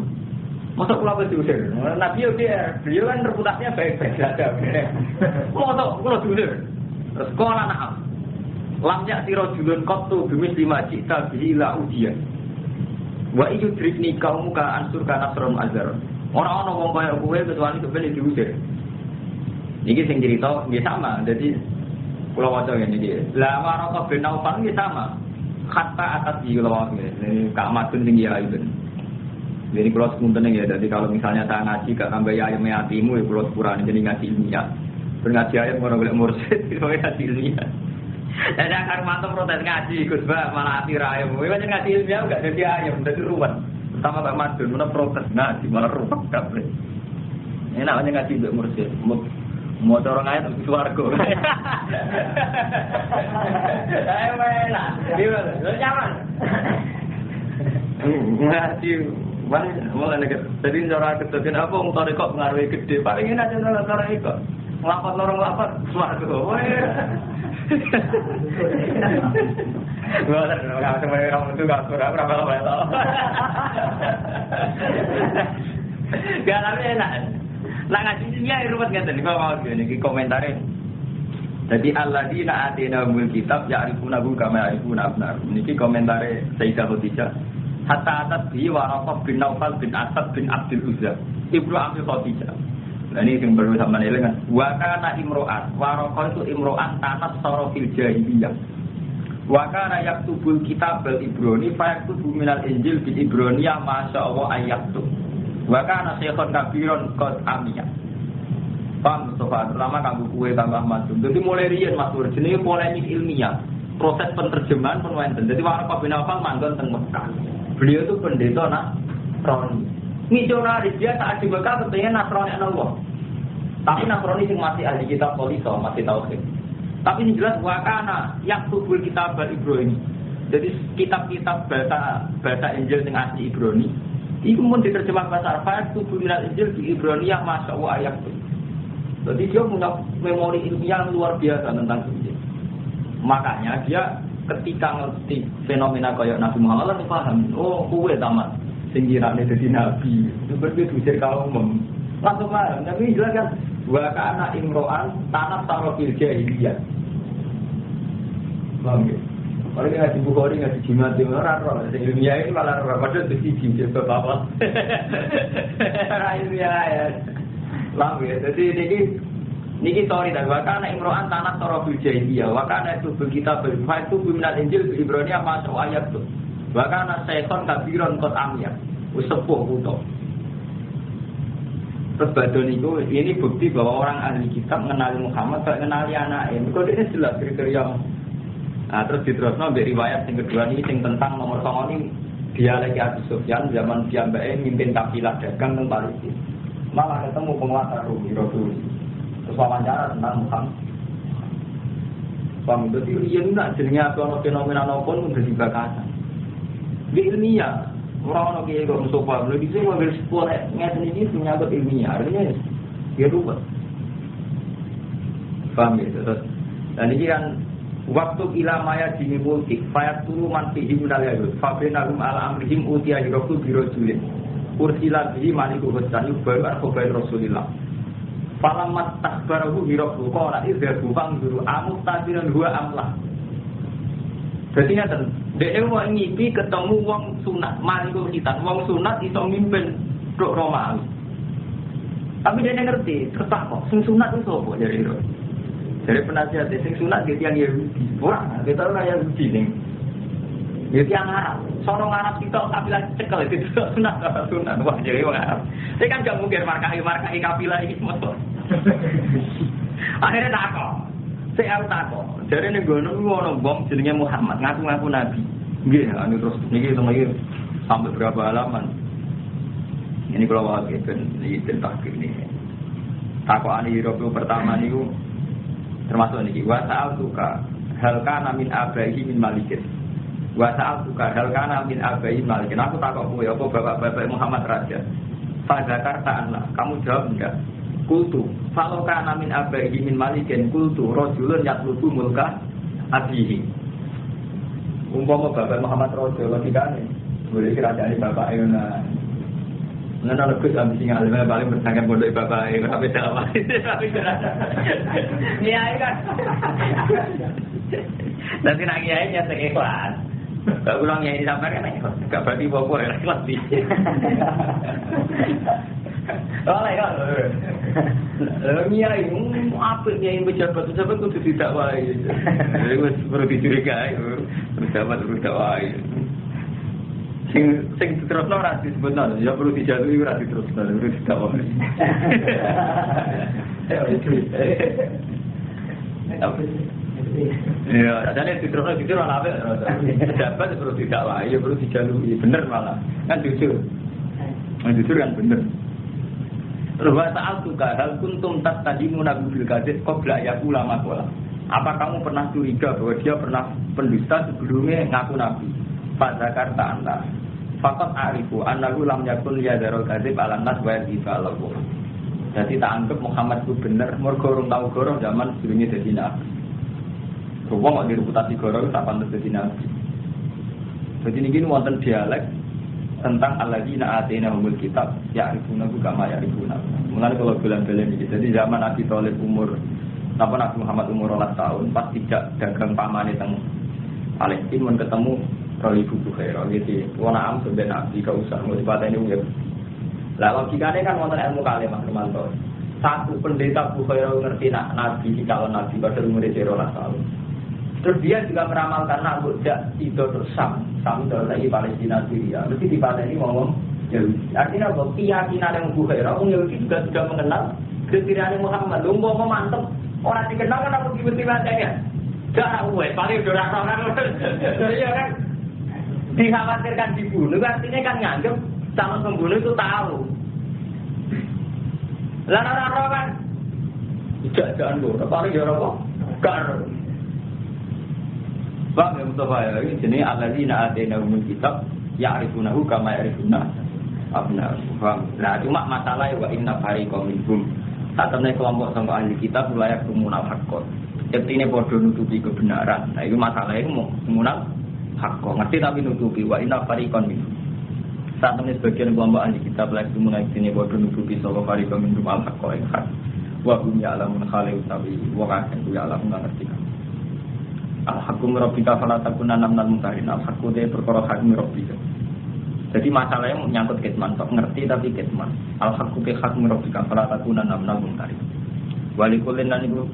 Masa kula wis diusir. Nabi yo dia, beliau kan reputasinya baik-baik saja. Masa kula diusir. Terus kala na'am. Lamnya sirojulun kotu bimis lima cita bila ujian. Wa iyu drikni kaum muka ansur kana seron azar. Orang-orang wong kaya kowe kecuali sebenarnya diusir. Niki sing cerita nggih sama. Jadi kula waca ngene iki. Lah Waraqah bin Nawfal nggih sama. Hatta atas di lawang ini Kak Madun tinggi ya itu. Jadi kula sepunten ya. Jadi kalau misalnya saya ngaji gak tambah ayam yatimu ya kula sepurane jadi ngaji ilmiah. Berngaji ayam ora golek mursyid kok ngaji ilmiah. Dan akar mantap protes ngaji, Gus Ba, malah hati rayam. Wih, macam ngaji ilmiah enggak jadi ayam, jadi ruwet. Pertama Pak Madun, mana protes ngaji, malah ruwet kabeh. Enak aja ngaji mbek mursyid. Mau dorong ayat ke swarga. Ayo enak. Dia nyaman. Ngaji mana nek tadi cara ketekan apa wong tarekok pengaruhe gede. Paling enak cara tarekok. Nglapat lorong lapat swarga. Gua ada semuanya kamu itu gak kurang berapa lama. Gak tapi enak. Lah ngaji dia ruwet ngeten kok mau ngene komentare. Jadi alladzina atinahumul kitab ya'rifunahu kama ya'rifuna abna'ahum. Niki komentare Sayyidah Khadijah. Hatta atat bi Waraqah bin Nawfal bin Asad bin Abdul Uzza. Ibnu Abi Khadijah. Nah ini yang perlu sama nilai kan. Wa kana imro'an. Waraqah itu imro'an tanas sarofil jahiliyah. Wa kana yaktubul kitab bil Ibrani fa yaktubu minal Injil bil Ibraniyah masyaallah ayaktub. Wa kana syekhon kabiron qad amiyah. Paham Mustafa, terutama kanggo kue tambah masuk. Jadi mulai riyen matur jenenge polemik ilmiah. Proses penerjemahan pun wonten. Jadi Waraqah bin Nawfal manggon teng Mekah. Beliau itu pendeta Nasrani. Misionaris dia saat di Mekah kepengen Nasrani Allah. Tapi Nasrani sing masih ahli kitab Khalisah, masih tauhid. Tapi ini jelas wakana yaktubul kitab Ibrani. Jadi kitab-kitab bahasa Injil sing asli Ibrani itu pun diterjemah bahasa Arab tubuh minal Injil di Ibrani yang masyaallah ayat itu. Jadi dia punya memori ilmiah yang luar biasa tentang Injil. Makanya dia ketika ngerti fenomena kayak Nabi Muhammad dia paham. Oh, kowe tamat sing kirane dadi nabi. Itu berarti diusir kaum umum. Langsung paham. Tapi jelas kan wa kana imro'an tanah sarofil jahiliyah. Paham ya? Kalau dia ngaji Bukhari, ngaji Jimat, dia orang-orang ilmiah ini malah padahal itu siji, dia bapak ilmiah ya lah ya, jadi ini sorry dah, wakana imro'an tanah sorofil jahiliyah wakana itu berkitab berfah itu biminal Injil Ibrani masuk ayat itu wakana syekhon kabiron kot amiyah usepuh kuto. Terus badon itu ini bukti bahwa orang ahli kitab mengenali Muhammad, tak mengenali anaknya. Kalau ini jelas kriteria. Nah, terus diterusno mbek riwayat yang kedua ini yang tentang nomor 9 ini dia lagi Abu Sufyan zaman dia mbake mimpin kafilah dagang teng Palestina. Malah ketemu penguasa Romi Rasul. Terus wawancara tentang Muhammad. Paham itu iya nak jenenge ana fenomena napa pun dadi bakasan. Di ilmiah ora ono kiye kok Mustafa lho dise mobil sepur ngeten iki menyangkut ilmiah. Artinya ya ruwet. Paham ya terus. Dan ini kan waktu ilamaya dini multik fayat turu manfi himnal yadud fabinahum ala amrihim utia hiroku birojulin kursilat bihi maniku hustan yubbayu arkobain rasulillah falamat takbarahu hiroku kora izhabu fangzuru amuk tadiran huwa amlah. Jadi nyata dia mau ngipi ketemu wong sunat maniku hitan wong sunat iso mimpin dok Romawi tapi dia ngerti tertak kok sing sunat itu apa jadi itu dari penasihat sing sunat gitu yang Yahudi. Wah, kita orang Yahudi nih. Jadi yang Arab. sorong Arab kita kafilah cekel itu sunat wah jadi wong Arab. Saya kan gak mungkin markai kafilah iki motor. Akhirnya takok. Saya takok. Jadi ning gono ono wong jenenge Muhammad ngaku-ngaku nabi. Nggih, anu terus niki sampai berapa halaman. Ini kalau wakil ini tentang ini. Takok ani Rabu pertama niku termasuk niki wa sa'al tuka hal kana min abaihi min malikin. Wa sa'al tuka hal kana min abaihi malikin. Aku takok kowe apa bapak-bapak Muhammad Raja. Fa zakarta anna, kamu jawab enggak? Kultu, kalau kana min abaihi min malikin kultu rajulun yatlubu mulka abihi. Umpama bapak Muhammad Raja logikane boleh kerajaan bapak Ayuna. Nana legus ambisi ngalim paling bersangkan bodoh bapak Ayuna tapi dalam tapi iya kan. Nanti nak kiainya ikhlas. Gak ulang kiai sampai kan ikhlas. Gak berarti bobor ya ikhlas sih. Oleh kan. Kiai apa kiai pejabat kudu didakwai. Wis perlu dicurigai. Pejabat perlu dakwai. Sing terusno ora disebutno, ya perlu dijatuhi ora diterusno, perlu didakwai. Ya, adanya diterusno jujur malah apa? Pejabat perlu didakwai, ya perlu dijalui, bener malah. Kan jujur. Jujur kan bener. Wa ta'altuka hal kuntum tastadimuna bil kadzib qabla yaqula maqala. Apa kamu pernah curiga bahwa dia pernah pendusta sebelumnya ngaku nabi? Fa zakarta anta. Faqat arifu annahu lam yakun yadharul kadzib ala nas wa yadhifalahu. Jadi tak anggap Muhammad itu bener mergo urung tau goro zaman sebelumnya dadi nabi. Wong kok direputasi goro tak pantes dadi nabi. Jadi niki wonten dialek tentang alladzina atainahumul kitab ya'rifunahu kama ya'rifuna. Mulane kalau bulan-bulan iki jadi zaman Abi Thalib umur Nabi Muhammad umur 12 tahun pas tidak dagang pamane teng Palestina men ketemu Roli Buku Khairah gitu. Wana am sampe nabi gak usah mau dipateni wong. Lah logikane kan wonten ilmu kalih Mas Romanto. Satu pendeta Buku Khairah ngerti nak nabi calon nabi padahal umure 12 tahun. Terus dia juga meramalkan nak tidak itu terus Sam dari Palestina Syria. Mesti dipateni ngomong Yahudi. Artinya bahwa keyakinan yang Bukhairah, orang Yahudi juga sudah mengenal kriteria Muhammad. Lumba mantep orang dikenal kan apa tiba-tibanya? Gak tahu, paling udah rasakan. Iya kan? Dikhawatirkan dibunuh, artinya kan nganggep calon pembunuh itu tahu. Larang-larang kan? Jangan gue, paling ya apa? Gak. Bang yang Mustafa ya, ini jenis alladzina atainahumul kitab ya'rifunahu kama ya'rifuna abna'ahum. Nah, cuma masalah wa inna fariqam minhum. Satemene kelompok sangka ahli kitab layak kumunal haqqo. Artine padha nutupi kebenaran. Nah, itu masalah itu kumunal haqqo. Ngerti tapi nutupi wa inna fariqam minhum. Satemene sebagian kelompok ahli kitab layak kumunal artine padha nutupi sangka fariqam minhum al haqqo ing hak. Wa hum ya'lamun khaliu tawi wa kan ya'lamun ngerti. Al-hakum rabbika fala takunanna minal mumtarin. Al-hakum de perkara hakim rabbika. Jadi masalahnya menyangkut kitman, kok ngerti tapi kitman. Al-hakum bi hakim rabbika fala takunanna minal mumtarin. Walikulin lan iku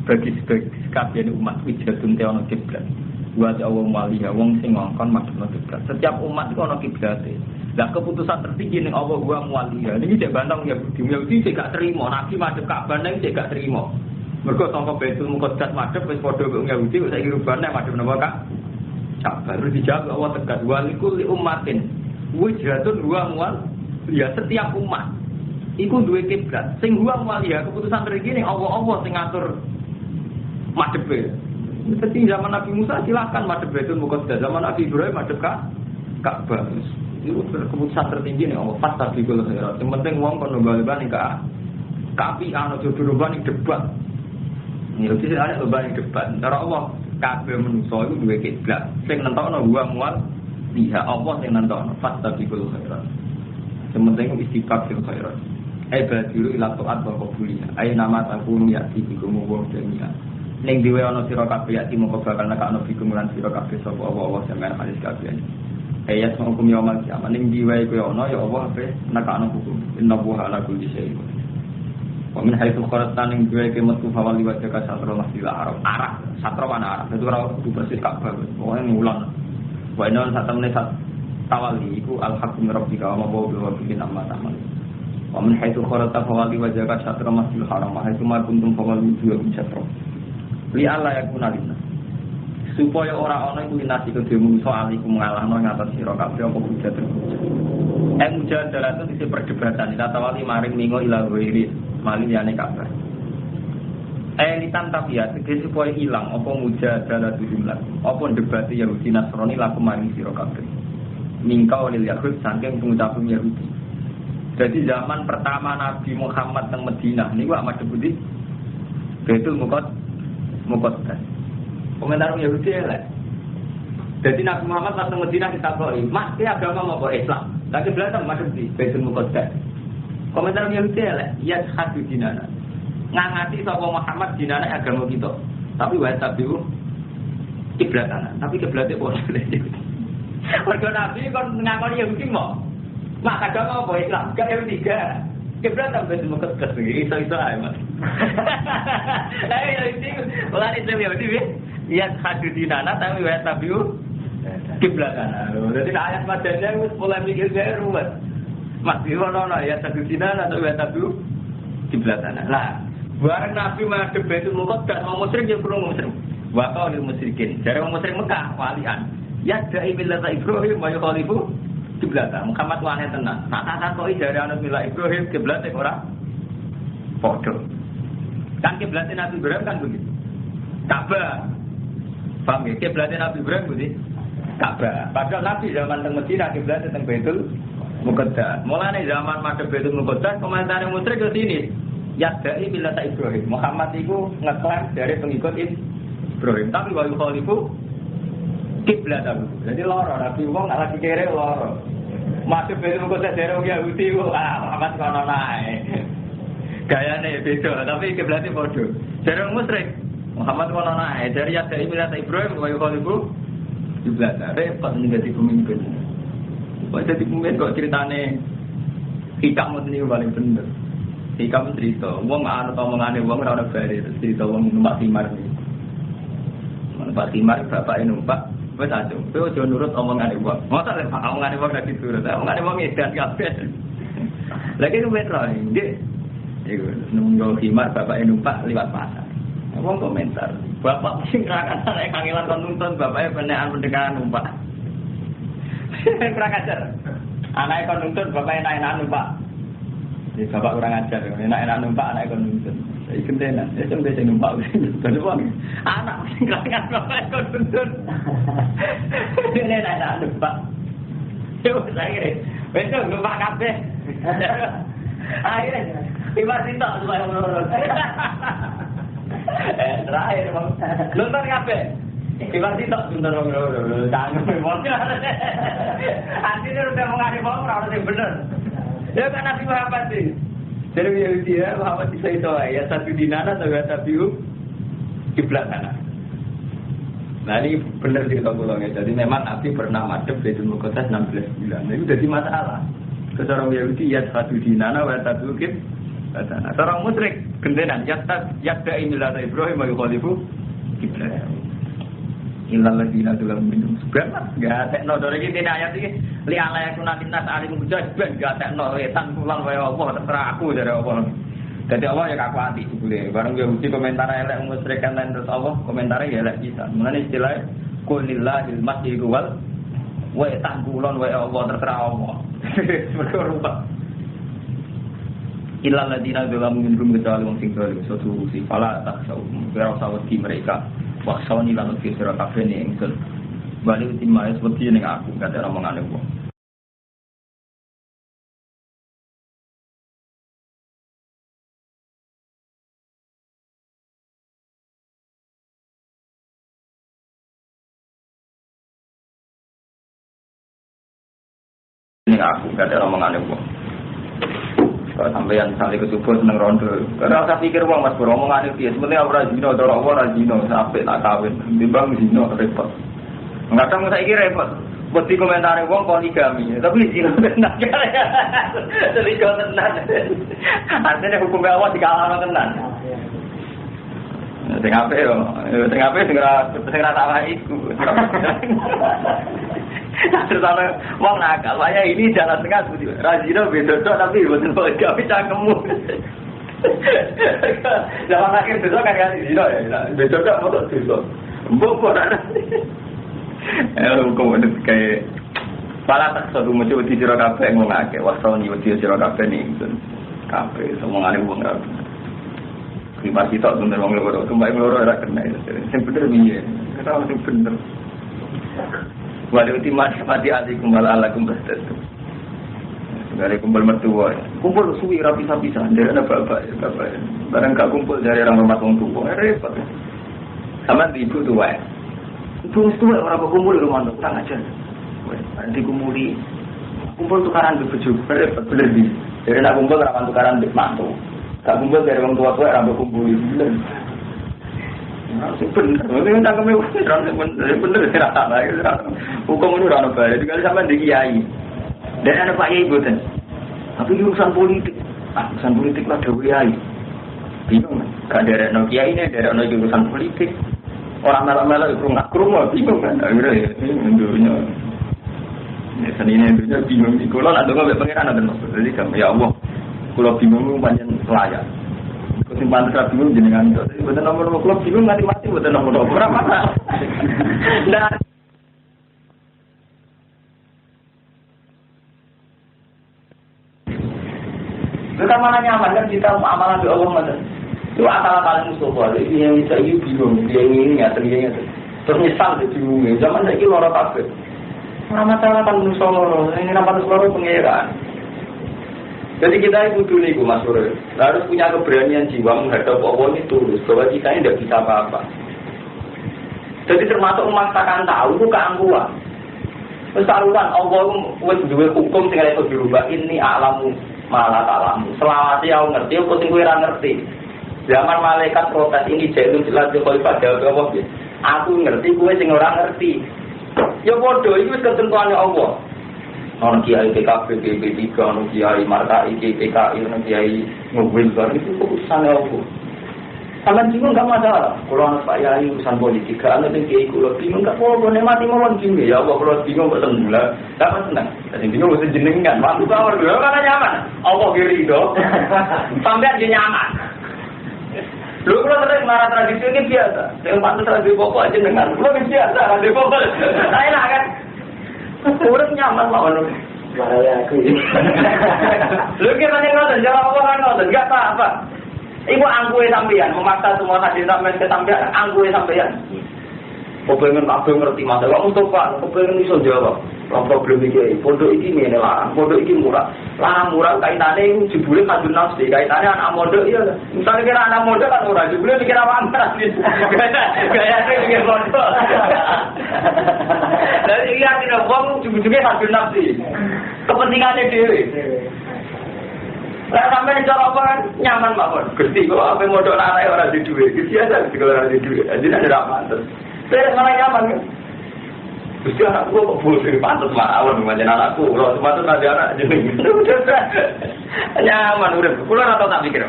bagi kabeh umat wijatun te ana kiblat. Wa ta'awu waliha wong sing ngongkon madhep kiblat. Setiap umat iku ana kiblate. Lah keputusan tertinggi ning Allah wa waliha. Niki cek bantang ya Yahudi sik gak terima, nabi madhep Ka'bah ning sik gak terima. Mergo sangka Baitul Muqaddas madhep wis padha karo Yahudi kok saiki rubane madhep napa Kak? Baru dijawab Allah tegas walikul ummatin wijhatun wa mual. Ya setiap umat iku duwe kiblat. Sing wa mual ya keputusan tertinggi ning Allah sing ngatur madhepe. Dadi zaman Nabi Musa silakan madhep Baitul Muqaddas, zaman Nabi Ibrahim madhep Ka'bah. Itu keputusan tertinggi ning Allah fastabiqul khairat. Sing penting wong kono bali-bali ning Ka'bi ana jodoh-jodohan ning debat. Ini lebih ada beban debat. Cara Allah kabeh manusia itu dua kiblat. Sing nentokno wa mual liha Allah sing nentokno fastabiqul khairat. Sementing istiqab fil khairat. Badiru ila taat wa qabuliha. Nama takunu yati bikum wa jami'a. Ning diwe ana sira kabeh yati mongko bakal nekakno bikum lan sira kabeh sapa Allah sampeyan hadis kabeh. Ayat hukum yaumil kiamat ning diwe koyo ana ya Allah ape nekakno hukum. Innahu ala kulli syai'in. Wamin haitsul kharatan yang dua kemetu fawali wajah kasatro masjidil Arab. Arab, satro mana Arab? Itu orang kudu persis Ka'bah. Pokoknya ngulang. Wa inna satamne sat tawali iku al-haqqu min rabbika wa ma huwa bikin amma ta'mal. Wa min haitsu kharata fawali wajhaka syatra masjidil haram wa haitsu ma kuntum fawali syatra. Li alla yakuna lina. Supaya ora ana iku nasi kedemu soal iku ngalahno ngatas sira kabeh apa hujat. Mujadalah itu isi perdebatan. Kata wali maring mingo ila ghairi malih yane kabar. Litan tapi ya tegese supaya ilang apa mujadalah jumlah. Apa debat Yahudi Nasrani laku maring sira kabeh. Mingkau lil Yahud saking pengucapan Yahudi. Jadi zaman pertama Nabi Muhammad teng Madinah niku Ahmad Budi Baitul Muqaddas. Komentar Yahudi elek. Jadi Nabi Muhammad teng Madinah ditakoni, "Mas, ki agama apa Islam?" Lagi belajar Ahmad Budi Baitul Muqaddas. Komentar Yahudi elek, "Ya hadu dinana." Ngangati sapa Muhammad dinana agama kita. Tapi wae tabiu kiblatan. Tapi kiblate padha. Mergo Nabi kon ngakoni Yahudi mau. Mak agama apa Islam? Gak yang tiga. Kiblat sampai semua kes iso-iso ae, Mas. Lah ya iki ora Islam ya iki. Ya hadu dinana tapi wa tabiu kiblatan. Jadi ayat madanya wis mulai mikir gawe ruwet. Mas ono ya hadu dinana tapi wa tabiu kiblatan. Lah, bareng Nabi madhep itu muqaddas mau musyrik ya perlu musyrik. Wa qaulil musyrikin. Jare wong musyrik Mekah walian. Ya da'i millata Ibrahim wa yukhalifu kiblata. Muhammad wane tenan. Tak kok dari anut mila Ibrahim kiblate ora padha. Kan kiblate Nabi Ibrahim kan begitu. Ka'bah. Paham ya? Kiblate Nabi Ibrahim begitu. Ka'bah. Padahal Nabi zaman teng Madinah kiblate teng Baitul Muqaddas. Mulane zaman madhep Baitul Muqaddas komentare musyrik ke sini. Yadai millata Ibrahim. Muhammad itu ngeklaim dari pengikut Ibrahim. Tapi wa yukhalifu kiblatan. Jadi loro, Nabi wong nggak lagi kere loro. Masuk betul kok sedero Yahudi kok Muhammad kono nae. Gayane beda, tapi kiblatnya bodoh. Jarang musyrik. Muhammad kono nae. Dari Yadai millata Ibrahim wa yukhalifu kiblatan. Repot menjadi pemimpin. Kok jadi pemimpin kok ceritane hikam ini paling bener. Hikam cerita, wong anut omongane wong ora ono bare, cerita wong numpak timar. Numpak timar bapake numpak wis aja, kowe aja nurut omongane wong. Mosok lek omongane wong ora diturut, omongane wong edan kabeh. Lagi ku metro iki. Iku nunggu himar bapake numpak liwat pasar. Wong komentar, bapak sing rakan nek kangelan kon nuntun bapake penekan pendekaran numpak. Kurang ajar. Anake kon nuntun bapake enak-enak numpak. Jadi bapak kurang ajar, enak-enak numpak anake kon nuntun. Iki kentenan, sing bisa numpak nuntun wong. Anak sing kangelan bapake kon nuntun. Ini enak numpak. Yo akhire, wis numpak kabeh. Akhire Iwak sintok supaya menurut. Terakhir bang, nonton kabeh. Iwak sintok nonton menurut. Jangan memang. Artinya udah mengalih bang, orang yang benar. Ya kan Nabi Muhammad sih. Jadi Yahudi ya, Muhammad bisa itu ya satu dinana atau satu kiblat sana. Nah ini benar cerita pulangnya. Jadi memang Nabi pernah madhep di Muqaddas 16 bulan. Itu jadi masalah. Seorang Yahudi ya satu dinana wa satu kiblat. Seorang musyrik gentenan yadai millata Ibrahim wa yukhalifu kiblat. Illal ladina dalam minum sebenarnya enggak tekno dari iki ayat iki li ala yakuna linnas alim mujahid ben enggak tekno wetan pulang wae Allah terserah aku dari Allah. Dadi Allah ya aku ati jebule. Bareng Yahudi komentar elek musyrik kan terus Allah komentare ya elek kita. Mulane istilah qulillahil masjid wal wetan kulon wae Allah terserah Allah. Berubah. Illal ladina dalam minum kecuali wong sing dolim suatu sifala tak sau berasawati mereka. Waksawani lanut kisra kafe ni engkel. Balik timai seperti ini aku kata omongan aku. Ini aku kata omongan aku. Kalau sampeyan saling kesubuh seneng rondo. Karena saya pikir uang mas beromongan itu ya sebenarnya orang zino, orang zino sampai tak kawin. Timbang zino repot. Kadang saya kira repot. Bukti komentar uang poligami, tapi zino tenang ya. Selingkuh tenang. Artinya hukum Allah dikalah tenang. Tengah apa segera salah itu. Terus ana wong nakal, saya ini jalan tengah seperti Rajino bedodo tapi mboten gawe cangkemmu. Zaman akhir besok kan kasih zino ya, bedodo motor dosa. Mbok kok ana. Hukum itu kayak pala tak satu macam wedi sira kabeh ngomongake, wasoni wedi sira kabeh ning kabeh omongane wong ra. Pribadi tok bener wong loro, tumbak loro ora kena. Sing bener piye? Kata sing bener. Walau mati alikum wala alakum bastat. Dari kumpul mertua, kumpul suwi rapi pisah-pisah. Dari anak bapak. Barang gak kumpul dari orang rumah tua, repot. Sama di ibu tua. Ibu tua orang berkumpul di rumah tua, tak aja. Dikumpuli, kumpul tukaran berbaju, repot bener di. Dari anak kumpul orang tukaran mantu. Gak kumpul dari orang tua orang berkumpul bener. Bener, tak kami bener tidak salah. Hukum itu orang baik. Juga sama di kiai. Dan ada Pak Yai bukan. Tapi urusan politik. Urusan politik lah dewi kiai. Bingung. Gak ada no kiai ini, ada no urusan politik. Orang malah-malah itu nggak kerumah, bingung kan. Akhirnya dunia. Seninya dunia bingung. Kalau ada nggak pengiran ada maksud. Jadi kami ya Allah. Kalau bingung panjang layak. Simpan terus bingung jenengan itu. Betul nomor klub bingung mati-mati betul nomor berapa? Nah, kita mana nyaman kan kita amalan di Allah mana? Itu akal-akalan Mustafa. Ini yang bisa you bingung, dia ini ya ternyata. Terus nyesal dia bingung. Zaman lagi lorot apa? Masalah kan Mustafa. Ini nampak Mustafa pengeran. Jadi kita itu dulu nih, Mas Surya, harus punya keberanian jiwa menghadap Allah ini tulus, bahwa kita ini tidak bisa apa-apa. Jadi termasuk memaksakan tahu itu keangkuhan. Terus taruhan Allah itu dua hukum sehingga itu dirubah ini alamu malah alamu. Selawati aku ngerti, aku tinggal ora ngerti. Zaman malaikat protes ini jelas jelas Jokowi pada Allah. Aku ngerti, gue sing ora ngerti. Ya bodoh itu ketentuannya Allah. Orang kiai PKB, BP3, orang kiai Markai, PKI, orang kiai mobil baru itu urusannya apa? Kalian bingung nggak masalah. Kalau anak Pak Yai urusan politik, anak kiai kalau bingung nggak apa-apa, mati mau bingung ya Allah kalau bingung betul mula, dapat senang. Jadi bingung mesti jenengan, waktu kawar dulu karena nyaman. Allah kiri dong, sampai dia nyaman. Lu kalau terus marah tradisi ini biasa, yang pantas tradisi pokok aja dengan, lu biasa tradisi pokok, enak kan? Urip nyaman mawon. Bahaya aku. Lho ki meneng ngoten, jawab apa kan ngoten, enggak apa-apa. Ibu angkuhe sampeyan, memaksa semua hadir sampeyan ke sampeyan, angkuhe sampeyan. Kepengen kabeh ngerti masalah Mustafa, kepengen iso jawab. Problem iki, pondok iki ngene larang, pondok iki murah. Larang murah kaitane iku jebule kadun nafsi, kaitane anak mondok iya. Misale kira anak mondok kan ora jebule pikir apa-apa. Gayane pikir pondok. Dari iya tidak wong jebule kadun nafsi. Kepentingane dhewe. Lah sampeyan cara apa kan nyaman mawon. Gusti kok ape mondok arek ora di duwe. Gusti ada kalau ora di duwe. Jadi ada pantes. Saya malah nyaman kan. Gusti anakku kok full dari pantes mawon macam anakku. Kalau sepatu ada anak jeneng. Nyaman udah. Kulo ora tau tak pikir.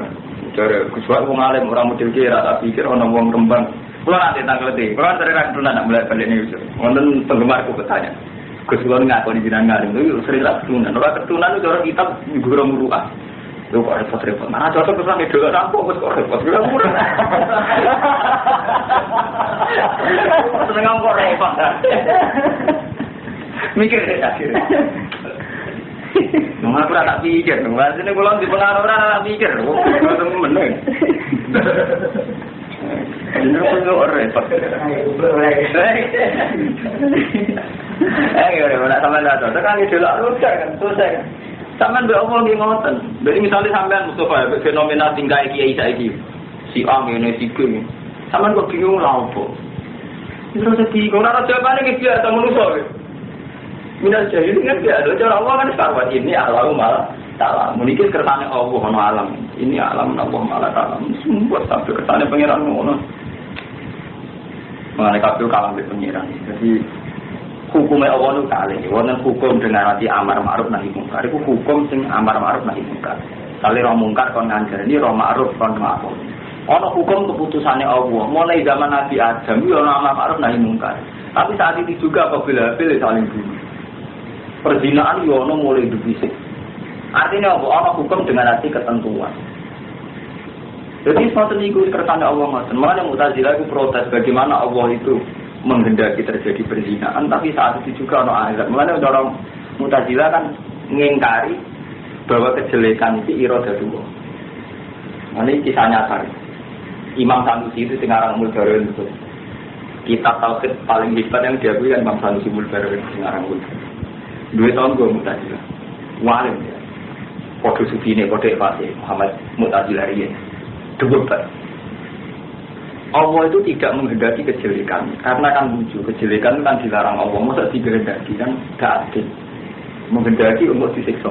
Cara Gusti wong alim ora model kira tak pikir ana wong kembang. Kulo nanti tanggal iki. Kulo dari ra tunan nak mulai balik nih. Wonten penggemarku bertanya. Gusti kulo ngakoni jenengan ngalim itu sering ra tunan. Ora ketunan itu cara kitab guru muruah. Lu kok repot-repot. Nah, cocok terus lagi dulu rampok kok repot. Gula murah. Seneng kok repot. Mikir deh akhirnya. Nggak pernah tak pikir. Nggak sini pulang di pengaruh orang tak pikir. Kok temen. Ini pun kok repot. Udah sampai dah. Sekarang itu lah rusak kan, selesai kan. Sampeyan mbek Allah nggih ngoten. Jadi misalnya sampean Mustafa fenomena tinggal kiai saiki. Si A ngene si B. Sampeyan kok bingung lha opo? Terus bingung ora jawabane ki biasa manusa. Minal jahil kan biasa. Cara Allah kan sarwat ini alam malah taala. Muniki kersane Allah ono alam. Ini alam Allah malah taala. Semua sampai kersane pangeran ngono. Mengenai kabeh kalam pangeran. Jadi hukumnya Allah itu kali, wonten hukum dengan hati amar ma'ruf nahi mungkar. Itu hukum sing amar ma'ruf nahi mungkar. Kali roh mungkar kon ngajari, roh ma'ruf kon nglakoni. Ana hukum keputusannya Allah. Mulai zaman Nabi Adam itu ana amar ma'ruf nahi mungkar. Tapi saat itu juga apabila saling bunuh. Perzinahan yono mulai dibisik. Artinya apa? Ana hukum dengan arti ketentuan. Jadi semacam itu kersane Allah ngoten. Makanya Mu'tazilah itu protes bagaimana Allah itu menghendaki terjadi perzinahan, tapi saat itu juga ana azab. Makanya orang Mu'tazilah kan mengingkari bahwa kejelekan itu iradatullah. Ini kisah nyata. Imam Sanusi itu sekarang Mulbarin itu. Kitab tauhid paling hebat yang diakui kan Imam Sanusi Mulbarin sekarang Mulbarin. 2 tahun gue Mu'tazilah. Walim ya. Kode Sufine, kode Fatih, Muhammad Mu'tazilah ini. Debat. Allah itu tidak menghendaki kejelekan. Karena kan lucu, kejelekan kan dilarang Allah. Masa dikehendaki kan gak adil. Menghendaki untuk disiksa.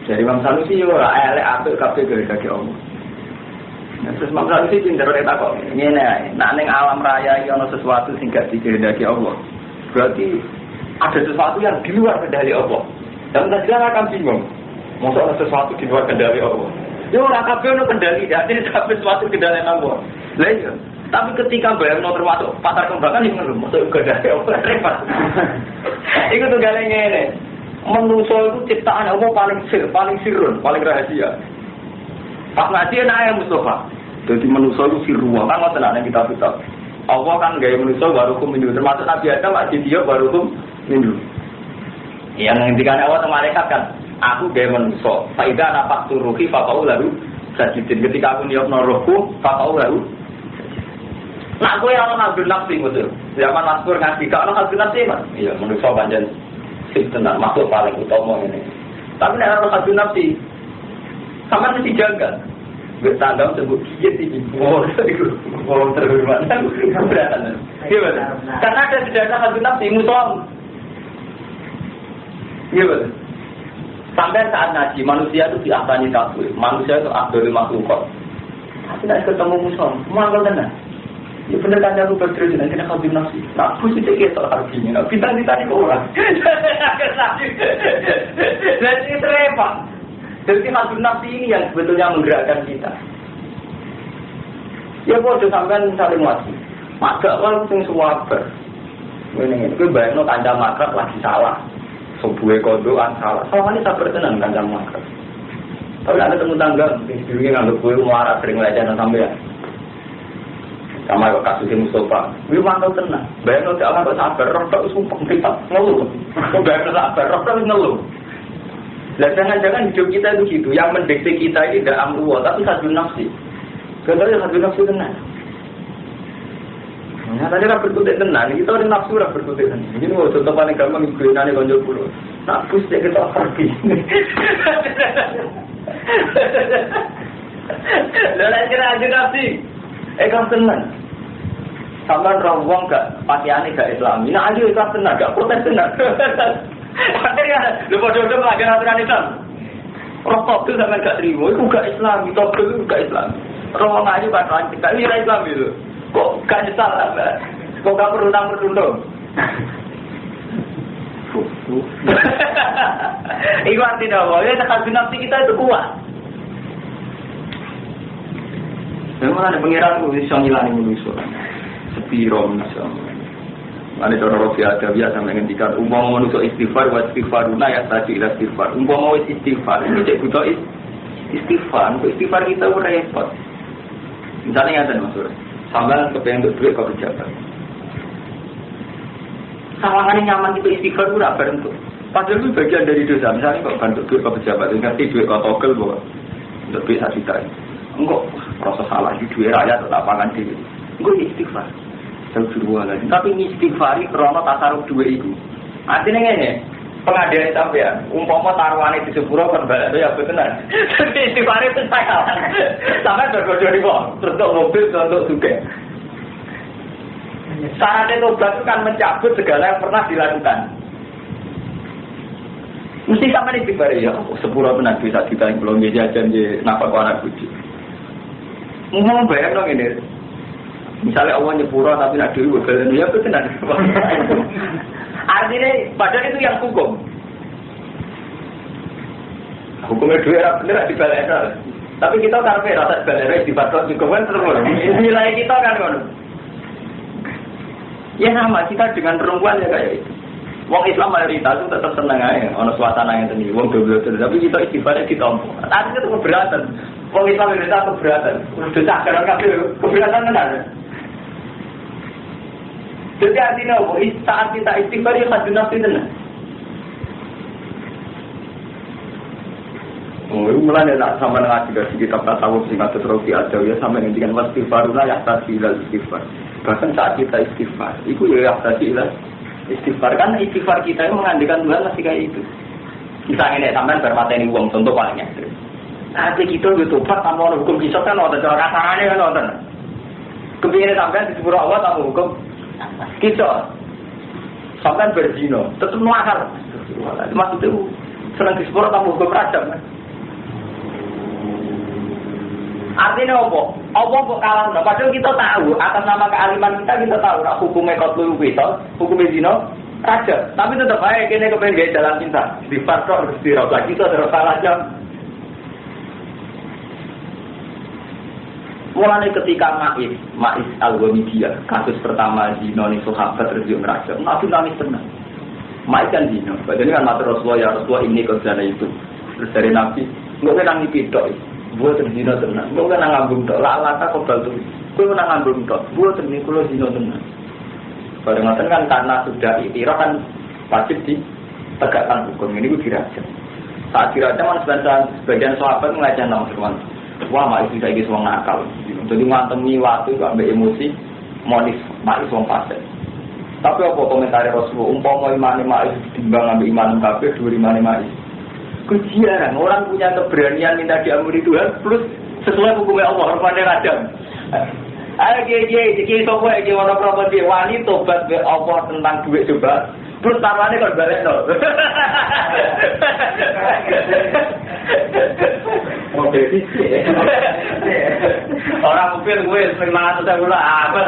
Jadi Imam Sanusi yo elek apik kabeh kehendaki Allah. Terus Imam Sanusi pinter rek takok. Ngene, nek ning alam raya iki ana sesuatu sing gak dikehendaki Allah. Berarti ada sesuatu yang di luar kendali Allah. Dan kita akan bingung. Masa ada sesuatu di luar kendali Allah. Ya ora kabeh ono kendali, jadi sampai sesuatu kendali Allah. Lah iya. Tapi ketika bayangno termasuk pasar kembangan iki ngono, mosok kendali Allah repot. Iku tuh gale ngene. Manusia itu ciptaan Allah paling sirun, paling rahasia. Pas ngaji enak Mustafa. Jadi manusia itu sirruah, kan ngoten ana kitab-kitab. Allah kan gaya manusia barukum minum, termasuk Nabi Adam masih dia barukum minum. Yang ngendikane Allah sama malaikat kan, aku gaya manusia. Faida napak turuhi faqau lalu sajidin. Ketika aku niatno rohku faqau lalu. Nah, kowe ana nabur nafsi betul. Zaman Maskur ngaji gak ana nabur nafsi, Mas. Iya, manusia pancen sing tenan makhluk paling utama ini. Tapi nek ana nabur nafsi, sama mesti jaga. Bertandang sebut kiye iki. Oh, terhormat. Gimana? Karena ada sejarah nabur nafsi musuh. Gimana? Sampai saat ngaji, manusia itu diakani takbir. Manusia itu abdul makhluk. Tapi nek ketemu musuh, mangkel tenan. Ya bener kan aku berterus nanti nak habis nafsi. Nak pusing sikit soal artinya. Nak bintang-bintang itu orang. Jadi repot. Jadi habis nafsi ini yang sebetulnya menggerakkan kita. Ya bodoh sampai saling mati. Maka orang sing suwaber. Ini gue bayangno kanca makrab lagi salah. Sebuah kodokan salah. Sama ini sabar tenang kanca makrab. Tapi ada temu tangga, dirinya nganggep gue muara sering lecehna sampean. Sama kok kasusnya Mustafa, wih mantau tenang. Bayang lo jangan kok sabar, roh tak sumpah kita ngeluh. Kok bayang lo sabar, roh tak ngeluh. Dan jangan-jangan hidup kita itu gitu. Yang mendikte kita ini tidak amruwa, tapi satu nafsi. Karena satu nafsi tenang. Nah, tadi lah berkutik tenang. Kita orang nafsu lah berkutik tenang. Ini mau contoh paling gampang ibu nani konjol pulau. Nafsu dia kita pergi. Lalu kira aja nafsi. Kan tenang. Sampai rawang gak pakaiannya gak Islami. Nah aja ikhlas tenang, gak protes tenang. Akhirnya, lu bodoh-bodoh melanggar aturan Islam. Rokok itu sampai gak terima, itu gak Islami. Togel itu gak Islami. Rawang aja bakalan kita, ini gak Islam itu. Kok gak nyesal lah, kok gak perundang-perundang. Itu artinya apa? Ya takkan nafsi kita itu kuat. Memang ada pengiran itu bisa ngilani manusia. Sepiro manusia. Ada cara rofi ada biasa menghentikan umpama manusia istighfar wa istighfaruna ya tadi ila istighfar. Umpama istighfar ini cek butuh istighfar. Istighfar kita udah repot. Misalnya ada Mas Sur. Sambil kepengen untuk duit kau pejabat. Sawangannya nyaman itu istighfar udah berhentuk. Padahal itu bagian dari dosa. Misalnya kau bantu duit kau pejabat, ngerti duit kau togel bahwa untuk duit 1 juta. Enggak, proses salah di duit rakyat tetap pangan diri. Enggak istighfar. Jauh dua lagi. Tapi ini istighfari karena tasarruf duit itu. Artinya ini pengadilan sampean. Umpama taruhannya di sepuro kan balik itu ya benar. Jadi istighfari itu saya. Sampai berbodoh di bawah. Terus untuk mobil, untuk juga. Syaratnya tobat itu kan mencabut segala yang pernah dilakukan. Mesti sama nih istighfari ya. Sepuro benar bisa kita yang belum jajan di nafkah anak bujuk. Mau bayar dong ini. Misalnya Allah nyepura tapi nak dulu berjalan ya itu benar. Artinya padahal itu yang hukum. Hukumnya dua orang benar dibalik. Tapi kita kan rasa dibalik dibatok juga kan terus. Nilai kita kan kan. Ya sama kita dengan perempuan ya kayak itu. Wong Islam mayoritas itu tetap seneng aja, ono suasana yang tadi. Wong goblok tapi kita istighfarnya ditompo. Artinya itu keberatan. Wong Islam mayoritas keberatan. Udah cakaran kabeh keberatan tenan. Jadi artinya apa? Saat kita istighfar ya hajun nafsi tenan. Oh, mulanya nak sama ngaji dari kitab tasawuf sing atus rofi ada ya sampai ngendikan istighfaruna yahtasi ila istighfar. Bahkan saat kita istighfar, itu ya yahtasi ila istighfar. Kan istighfar kita yang mengandalkan Tuhan masih kayak itu. Misalnya nih sampean bermateni uang contoh paling ekstrim. Nanti kita gitu tobat tanpa hukum kisah kan ada cara kasarannya kan ada. Kepingin sampean di sepuluh Allah tanpa hukum kisah. Sampean berzino, tetap nuakal. Maksudnya senang di sepuluh tanpa hukum rajam kan. Artinya apa? Apa kok kalah? Padahal kita tahu atas nama kealiman kita tahu nak hukumnya qatlu kita, hukumnya zina raja. Tapi tetap aja kene kepengen gaya jalan cinta. Di faktor istirahat lagi itu adalah salah jam. Mulai ketika Ma'is Al-Ghamidiyyah kasus pertama zina ni sahabat terjun raja. Nabi nangis tenang. Ma'is kan zina. Padahal kan matur Rasulullah ya Rasulullah ini kerjanya itu. Terus dari Nabi, enggak nangis pidok. Buat terzina tenang, bukan ngambung tok. Laka kau bantu, kau menang ngambung tok. Buat terzina kulo zina tenang. Pada ngoten kan karena sudah itiraf kan wajib ditegakkan hukum ini gue dirajam. Saat dirajam kan sebagian sahabat mengajak nama teman. Wah mak itu saya wong nakal. Jadi ngantemi waktu ambek emosi, monis mak itu wong fasik. Tapi apa komentar Rasulullah? Umpama imane mak itu ditimbang ambek iman kafir, dua imane mak itu. Kejian, orang punya keberanian minta diampuni Tuhan plus sesuai hukumnya Allah pada radam. Ayo kiai sopo kiai ono properti wani tobat be Allah tentang duit coba. Terus tamane kon balekno. Oke iki. Orang mungkin gue semangat udah apa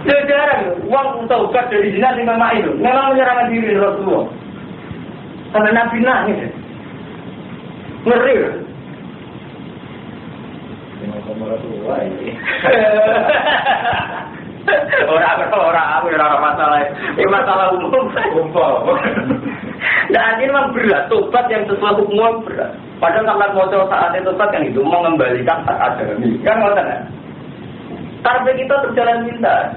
jarang uang tobat dari zina di mama itu. Memang menyerahkan diri Rasulullah. Sampai Nabi nangis, ngeri. Orang masalah. Ini masalah umum. Dan ini memang berat. Tobat yang sesuai hukum berat. Padahal kalau mau saatnya tobat kan itu mengembalikan hak adami. Kan nggak kan? Target kita berjalan pintar.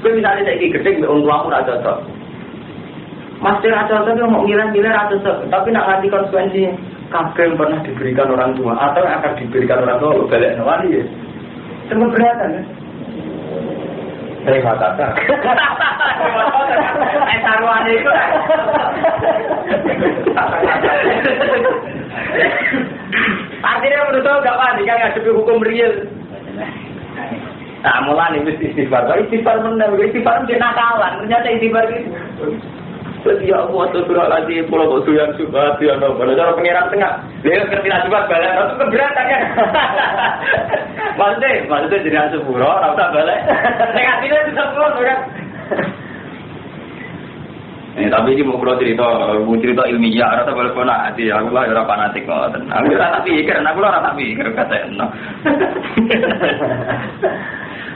Misalnya saya gede, untukmu tidak cocok. Masih rasa tapi mau ngiler rasa tapi nak ngerti konsekuensi kabel yang pernah diberikan orang tua atau yang akan diberikan orang tua lo balik nawali ya semua beratan ya terima kasih taruhan itu artinya menurut saya gak wani kan ngadepi hukum real. Nah mulai ini istighfar benar istighfar dia nakalan ternyata istighfar gitu. Ya Allah, astagfirullahaladzim, pulau kok suyang subhat, ya Allah, pada cara pengiran tengah, dia ngerti lah subhat, balik, itu keberatan kan? Maksudnya jadi asupuro, rasa balik, negatifnya itu sepuluh, kan? Tapi ini mau cerita ilmiah, rasa balik fanatik, aku lah orang fanatik, aku rasa pikir, kata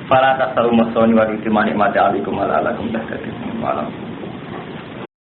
para tak tahu masoni wali timani mati alikum ala alakum dah kata malam.